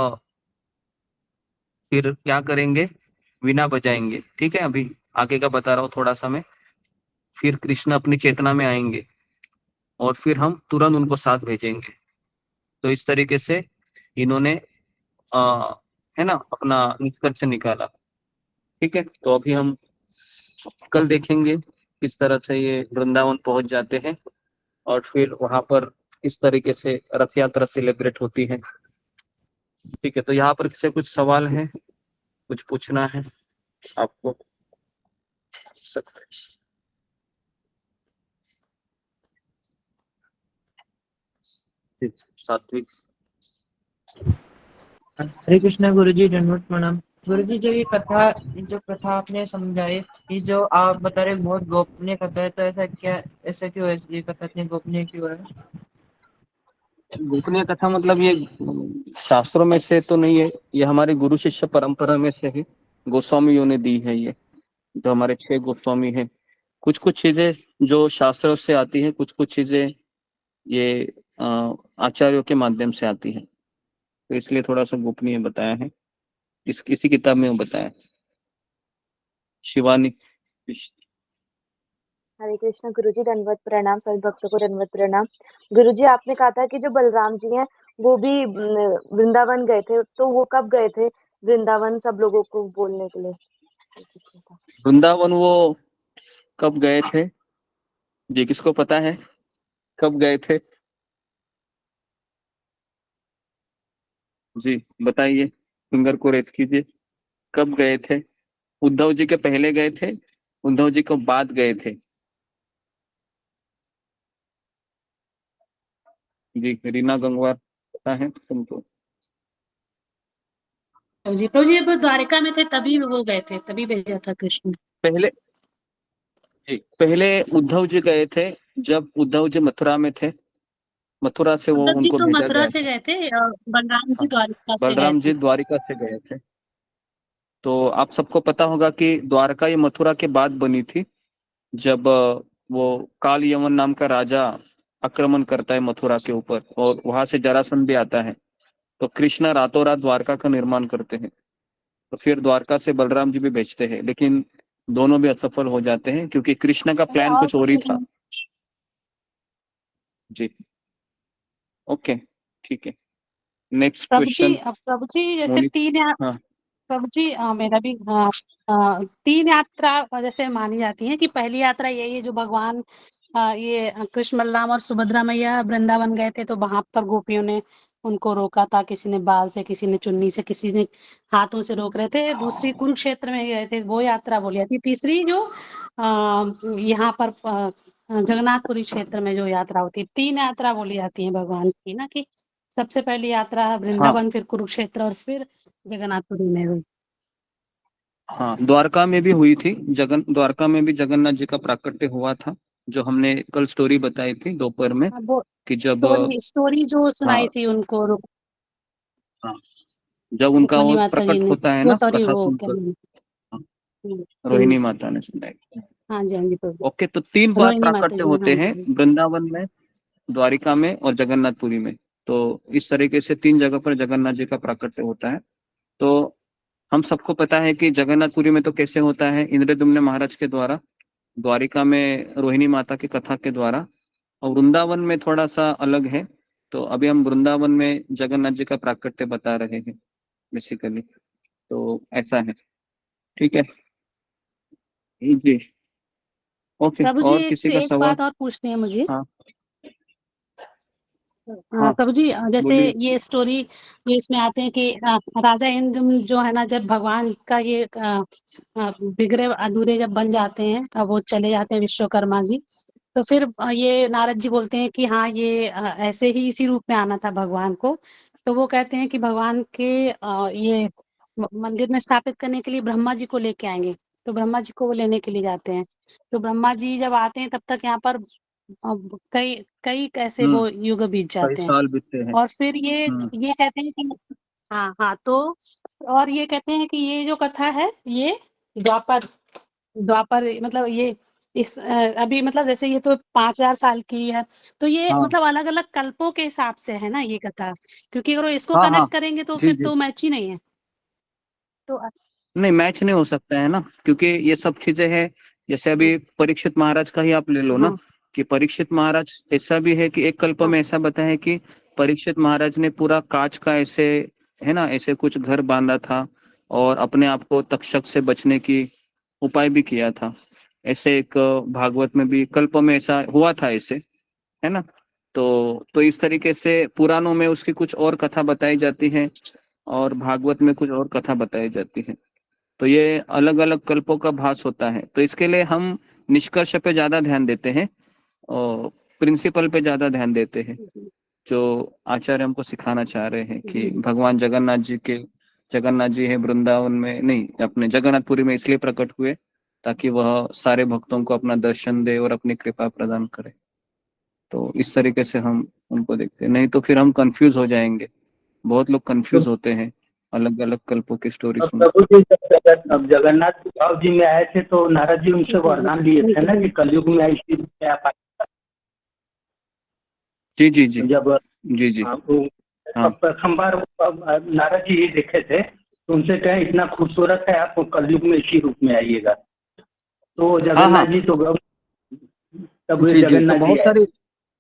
Speaker 9: फिर क्या करेंगे, वीणा बजाएंगे, ठीक है। अभी आगे का बता रहा हूँ थोड़ा सा मैं। फिर कृष्ण अपनी चेतना में आएंगे और फिर हम तुरंत उनको साथ भेजेंगे। तो इस तरीके से इन्होंने है ना अपना निष्कर्ष निकाला, ठीक है। तो अभी हम कल देखेंगे किस तरह से ये वृंदावन पहुंच जाते हैं और फिर वहां पर इस तरीके से रथ यात्रा सेलिब्रेट होती है, ठीक है। तो यहाँ पर किसी कुछ सवाल है, कुछ पूछना है आपको, सकते। सात्विक।
Speaker 15: हरे कृष्णा गुरुजी, दंडवत प्रणाम। गुरुजी, जो कथा आपने समझाई, ये जो आप बता रहे बहुत गोपनीय कथा है, तो ऐसा क्यों है, ये कथा इतनी गोपनीय क्यों है?
Speaker 9: गोपनीय कथा मतलब ये शास्त्रों में से तो नहीं है, ये हमारे गुरु शिष्य परंपरा में से है, गोस्वामियों ने दी है। ये जो हमारे 6 गोस्वामी हैं, कुछ कुछ चीजें जो शास्त्रों से आती है, कुछ कुछ चीजें ये आचार्यों के माध्यम से आती है, तो इसलिए थोड़ा सा गोपनीय बताया है, किसी किताब में बताया है। शिवानी।
Speaker 16: हरे कृष्ण गुरुजी, दंडवत प्रणाम। सभी भक्तों को दंडवत प्रणाम। गुरुजी, आपने कहा था कि जो बलराम जी हैं वो भी वृंदावन गए थे, तो वो कब गए थे वृंदावन सब लोगों को बोलने के लिए?
Speaker 9: वृंदावन वो कब गए थे जी, किसको पता है कब गए थे जी, बताइए, फिंगर को रेज कीजिए। कब गए थे? उद्धव जी के पहले गए थे, उद्धव जी को बाद गए थे जी। रीना गंगवार पता है तुमको?
Speaker 19: प्रभु जी वो द्वारिका में थे तभी वो गए थे, तभी भेजा था कृष्ण।
Speaker 9: पहले जी, पहले उद्धव जी गए थे जब उद्धव जी मथुरा में थे, मथुरा से वो
Speaker 19: उद्धव जी
Speaker 9: उनको
Speaker 19: तो
Speaker 9: भेजा
Speaker 19: मथुरा
Speaker 9: गया
Speaker 19: से
Speaker 9: था।
Speaker 19: गए थे, बलराम जी द्वारिका से गए
Speaker 9: बलराम
Speaker 19: थे।
Speaker 9: जी द्वारिका से गए थे। तो आप सबको पता होगा कि द्वारका ये मथुरा के बाद बनी थी, जब वो काल यमन नाम का राजा आक्रमण करता है मथुरा के ऊपर और वहां से जरासंध भी आता है। तो कृष्ण रातों रात द्वारका का निर्माण करते हैं। तो फिर द्वारका से बलराम जी भी भेजते हैं, लेकिन दोनों भी असफल हो जाते हैं क्योंकि कृष्ण का प्लान कुछ और ही था। जी ओके ठीक है, नेक्स्ट क्वेश्चन।
Speaker 19: प्रभु जी जैसे
Speaker 9: मोनिका।
Speaker 19: तीन
Speaker 9: हाँ
Speaker 19: प्रभु जी मेरा भी तीन यात्रा जैसे मानी जाती है कि पहली यात्रा यही है जो भगवान ये कृष्ण बलराम और सुभद्रा मैया वृंदावन गए थे, तो वहां पर गोपियों ने उनको रोका था, किसी ने बाल से, किसी ने चुन्नी से, किसी ने हाथों से रोक रहे थे। दूसरी कुरुक्षेत्र में गए थे, वो यात्रा बोली जाती है। तीसरी जो यहाँ पर जगन्नाथपुरी क्षेत्र में जो यात्रा होती है, तीन यात्रा बोली जाती है भगवान की ना, कि सबसे पहली यात्रा वृंदावन, फिर कुरुक्षेत्र और फिर जगन्नाथपुरी में हुई।
Speaker 9: हाँ, द्वारका में भी हुई थी। द्वारका में भी जगन्नाथ जी का प्राकट्य हुआ था, जो हमने कल स्टोरी बताई थी दोपहर में,
Speaker 19: वो
Speaker 9: कि जब
Speaker 19: स्टोरी जो सुनाई थी उनको
Speaker 9: हाँ, जब उनका
Speaker 19: रुक्मिणी
Speaker 9: वो
Speaker 19: माता जी
Speaker 9: प्रकट
Speaker 19: ने,
Speaker 9: होता है
Speaker 19: वो
Speaker 9: ना
Speaker 19: सॉरी
Speaker 9: कथा
Speaker 19: वो क्या
Speaker 9: सुनकर,
Speaker 19: नाम?
Speaker 9: रोहिणी माता ने सुनाई।
Speaker 19: हाँ जी हाँ जी प्रभु।
Speaker 9: ओके, तो 3 बार
Speaker 19: रोहिणी माता
Speaker 9: प्राकट्य
Speaker 19: जी ने,
Speaker 9: होते
Speaker 19: हाँ
Speaker 9: हैं,
Speaker 19: जी।
Speaker 9: वृंदावन में, द्वारिका में और जगन्नाथपुरी में। तो इस तरीके से 3 जगह पर जगन्नाथ जी का प्राकट्य होता है। तो हम सबको पता है कि जगन्नाथपुरी में तो कैसे होता है, इंद्रद्युम्न महाराज के द्वारा, द्वारिका में रोहिणी माता की कथा के द्वारा, और वृंदावन में थोड़ा सा अलग है। तो अभी हम वृंदावन में जगन्नाथ जी का प्राकट्य बता रहे हैं बेसिकली, तो ऐसा है। ठीक है जी, ओके।
Speaker 19: प्रभु जी
Speaker 9: और किसी का
Speaker 19: एक
Speaker 9: सवाल?
Speaker 19: बात और पूछनी है मुझे।
Speaker 9: हाँ हाँ
Speaker 19: प्रभु जी जैसे
Speaker 9: बोलिए।
Speaker 19: ये स्टोरी ये इसमें आते हैं कि राजा इंद्र जो है ना, जब भगवान का ये बिगड़े अधूरे जब बन जाते हैं, वो चले जाते हैं विश्वकर्मा जी, तो फिर ये नारद जी बोलते हैं कि हाँ ये ऐसे ही इसी रूप में आना था भगवान को। तो वो कहते हैं कि भगवान के ये मंदिर में स्थापित करने के लिए ब्रह्मा जी को लेके आएंगे। तो ब्रह्मा जी को वो लेने के लिए जाते हैं। तो ब्रह्मा जी जब आते हैं तब तक यहाँ पर कई कई कैसे वो युग बीत
Speaker 9: कई
Speaker 19: जाते हैं।
Speaker 9: साल बीतते हैं।
Speaker 19: और फिर ये कहते हैं कि हाँ हाँ, तो और ये कहते हैं कि ये जो कथा है ये द्वापर द्वापर मतलब ये इस अभी मतलब जैसे ये तो 5000 साल की है, तो ये
Speaker 9: हाँ
Speaker 19: मतलब अलग अलग कल्पों के हिसाब से है ना ये कथा, क्योंकि अगर इसको
Speaker 9: हाँ हाँ
Speaker 19: कनेक्ट करेंगे तो
Speaker 9: जी
Speaker 19: फिर
Speaker 9: जी,
Speaker 19: तो मैच ही नहीं है। तो
Speaker 9: नहीं मैच नहीं हो सकता है ना, क्योंकि ये सब चीजें हैं। जैसे अभी परीक्षित महाराज का ही आप ले लो ना,
Speaker 19: हाँ
Speaker 9: कि परीक्षित महाराज ऐसा भी है कि एक कल्प
Speaker 19: हाँ
Speaker 9: में ऐसा बताया है कि परीक्षित महाराज ने पूरा कांच का ऐसे है ना, ऐसे कुछ घर बांधा था और अपने आप को तक्षक से बचने की उपाय भी किया था। ऐसे एक भागवत में भी कल्प में ऐसा हुआ था ऐसे, है ना। तो इस तरीके से पुराणों में उसकी कुछ और कथा बताई जाती है और भागवत में कुछ और कथा बताई जाती है। तो ये अलग अलग कल्पों का भास होता है। तो इसके लिए हम निष्कर्ष पे ज्यादा ध्यान देते हैं और प्रिंसिपल पे ज्यादा ध्यान देते हैं, जो आचार्य हमको सिखाना चाह रहे हैं कि
Speaker 19: जी
Speaker 9: भगवान जगन्नाथ जी है वृंदावन में नहीं, अपने जगन्नाथपुरी में इसलिए प्रकट हुए ताकि वह सारे भक्तों को अपना दर्शन दे और अपनी कृपा प्रदान करे। तो इस तरीके से हम उनको देखते हैं, नहीं तो फिर हम कंफ्यूज हो जाएंगे। बहुत लोग कंफ्यूज होते हैं अलग अलग कल्पों की स्टोरी
Speaker 21: और
Speaker 9: सुनकर।
Speaker 21: प्रभु जी जब जगन्नाथ भाव जी में आए थे तो नारद जी उनसे वरदान लिए थे ना कि कलयुग में इसी रूप में आप आए।
Speaker 9: जी जी जी
Speaker 21: जब
Speaker 9: जी जी हाँ
Speaker 21: प्रथम बार नारद जी ही देखे थे तो उनसे कहें इतना खूबसूरत है, आप कलयुग में इसी रूप में आइएगा। तो
Speaker 9: हाँ
Speaker 21: जगन्नाथ जी तो तब
Speaker 9: जी जी, तो
Speaker 21: जगन्नाथ जी आए।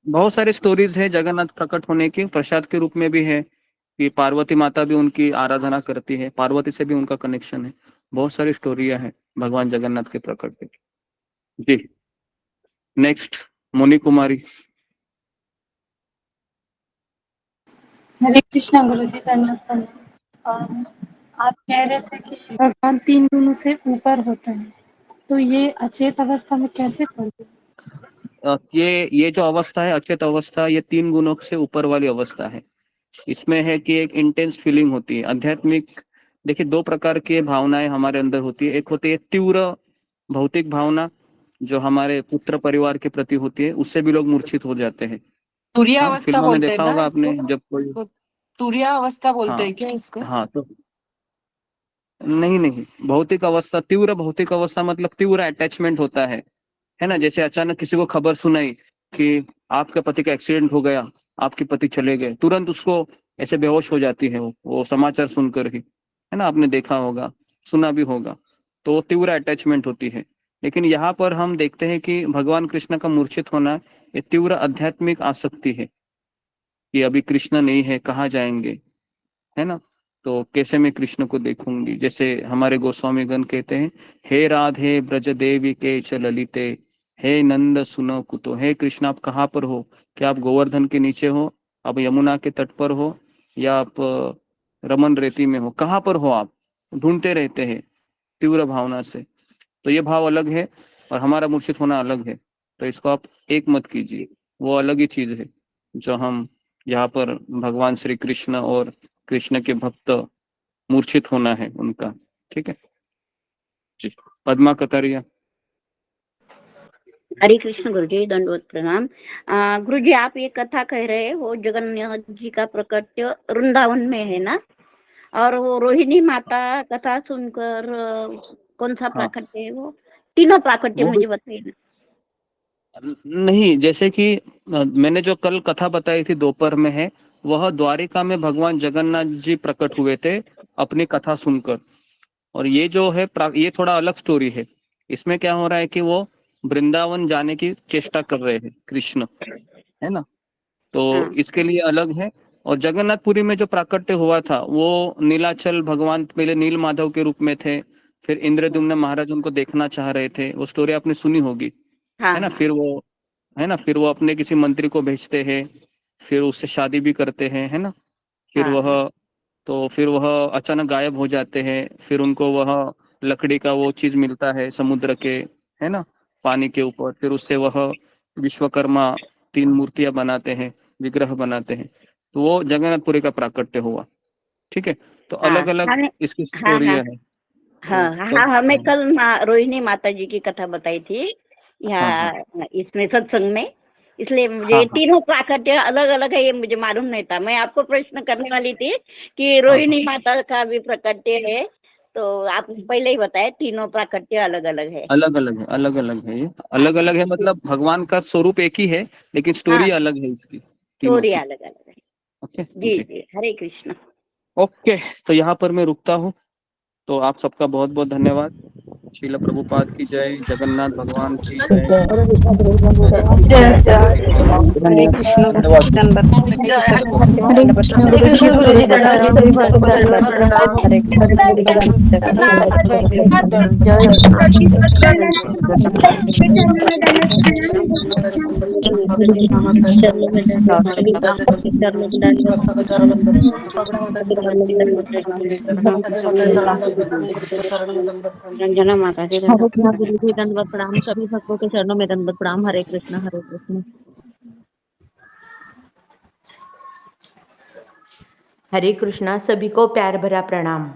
Speaker 9: बहुत सारी स्टोरीज है जगन्नाथ प्रकट होने की। प्रसाद के रूप में भी है कि पार्वती माता भी उनकी आराधना करती है, पार्वती से भी उनका कनेक्शन है। बहुत सारी स्टोरियां हैं भगवान जगन्नाथ के प्रकट की। जी नेक्स्ट मोनी कुमारी।
Speaker 22: हरे कृष्णा गुरु जी दंडवत प्रणाम। आप कह रहे थे कि भगवान 3 गुणों से ऊपर होते हैं, तो ये अचेत अवस्था में कैसे पहुंचे?
Speaker 9: ये जो अवस्था है अचेत अवस्था, ये 3 गुणों से ऊपर वाली अवस्था है। इसमें है कि एक इंटेंस फीलिंग होती है आध्यात्मिक। देखिए 2 प्रकार की भावनाएं हमारे अंदर होती है। एक होती है तीव्र भौतिक भावना, जो हमारे पुत्र परिवार के प्रति होती है, उससे भी लोग मूर्छित हो जाते हैं।
Speaker 23: तुरिया
Speaker 9: हाँ,
Speaker 23: अवस्था
Speaker 9: फिल्मों में
Speaker 23: बोलते हैं
Speaker 9: देखा
Speaker 23: ना
Speaker 9: होगा
Speaker 23: इसको?
Speaker 9: आपने, जब कोई
Speaker 23: तुरिया अवस्था बोलते
Speaker 9: हाँ
Speaker 23: हैं क्या इसको?
Speaker 9: हाँ, तो नहीं नहीं, भौतिक अवस्था, तीव्र भौतिक अवस्था मतलब तीव्र अटैचमेंट होता है ना। जैसे अचानक किसी को खबर सुनाई कि आपके पति का एक्सीडेंट हो गया, आपके पति चले गए, तुरंत उसको ऐसे बेहोश हो जाती है वो समाचार सुनकर ही, है ना, आपने देखा होगा। सुना भी होगा, तो तीव्र अटैचमेंट होती है। लेकिन यहाँ पर हम देखते हैं कि भगवान कृष्ण का मूर्छित होना ये तीव्र आध्यात्मिक आसक्ति है कि अभी कृष्ण नहीं है, कहाँ जाएंगे, है ना। तो कैसे मैं कृष्ण को देखूंगी, जैसे हमारे गोस्वामी गण कहते हैं, हे राधे ब्रज देवी के च ललिते, हे नंद सुनो कुतो। हे कृष्ण आप कहाँ पर हो, क्या आप गोवर्धन के नीचे हो, आप यमुना के तट पर हो, या आप रमन रेती में हो, कहाँ पर हो आप, ढूंढते रहते हैं तीव्र भावना से। तो ये भाव अलग है और हमारा मूर्छित होना अलग है, तो इसको आप एक मत कीजिए, वो अलग ही चीज है जो हम यहाँ पर भगवान श्री कृष्ण और कृष्ण के भक्त मूर्छित होना है उनका। ठीक है जी। पद्मा कतारिया।
Speaker 20: हरे कृष्ण गुरुजी, दंडवत प्रणाम। गुरुजी आप ये कथा कह रहे हो जगन्नाथ जी का प्रकट्य वृंदावन में है ना, और वो रोहिणी माता कथा सुनकर कौन सा प्राकट्य है वो? तीनों प्राकट्य मुझे बताइए ना।
Speaker 9: नहीं, जैसे कि मैंने जो कल कथा बताई थी दोपहर में है, वह द्वारिका में भगवान जगन्नाथ जी प्रकट हुए थे अपनी कथा सुनकर। और ये जो है ये थोड़ा अलग स्टोरी है। इसमें क्या हो रहा है कि वो वृंदावन जाने की चेष्टा कर रहे हैं कृष्ण, है ना। तो इसके लिए अलग है। और जगन्नाथपुरी में जो प्राकट्य हुआ था वो नीलाचल भगवान पहले नील माधव के रूप में थे, फिर इंद्रद्युम्न महाराज उनको देखना चाह रहे थे, वो स्टोरी आपने सुनी होगी, है ना। फिर वो अपने किसी मंत्री को भेजते हैं, फिर उससे शादी भी करते हैं, है ना। फिर वह अचानक गायब हो जाते हैं, फिर उनको वह लकड़ी का वो चीज मिलता है समुद्र के, है ना, पानी के ऊपर। फिर उससे वह विश्वकर्मा 3 मूर्तियां बनाते हैं, विग्रह बनाते हैं। तो वो जगन्नाथपुरी का प्राकट्य हुआ। ठीक है, तो अलग अलग इसकी स्टोरी है।
Speaker 20: हाँ, हमें कल रोहिणी माता जी की कथा बताई थी यहाँ इसमें सत्संग में, इसलिए मुझे तीनों प्राकट्य अलग अलग है ये मुझे मालूम नहीं था। मैं आपको प्रश्न करने वाली थी कि रोहिणी माता का भी प्राकट्य है, तो आप पहले ही बताए तीनों प्राकट्य अलग अलग है।
Speaker 9: अलग अलग है, अलग अलग है, ये अलग अलग है, मतलब भगवान का स्वरूप एक ही है लेकिन स्टोरी अलग है इसकी,
Speaker 20: स्टोरी अलग अलग है।
Speaker 9: ओके
Speaker 20: जी जी, हरे कृष्ण।
Speaker 9: ओके, तो यहाँ पर मैं रुकता हूँ। तो आप सबका बहुत बहुत धन्यवाद। श्रील प्रभुपाद की जय, जगन्नाथ भगवान की जय।
Speaker 7: हरे कृष्ण
Speaker 20: रंजना माता जी
Speaker 10: हरे कृष्णा गुरु जी दंडवत प्रणाम, सभी भक्तों के चरणों में दंडवत प्रणाम। हरे कृष्णा हरे कृष्णा।
Speaker 1: हरे कृष्णा, सभी को प्यार भरा प्रणाम।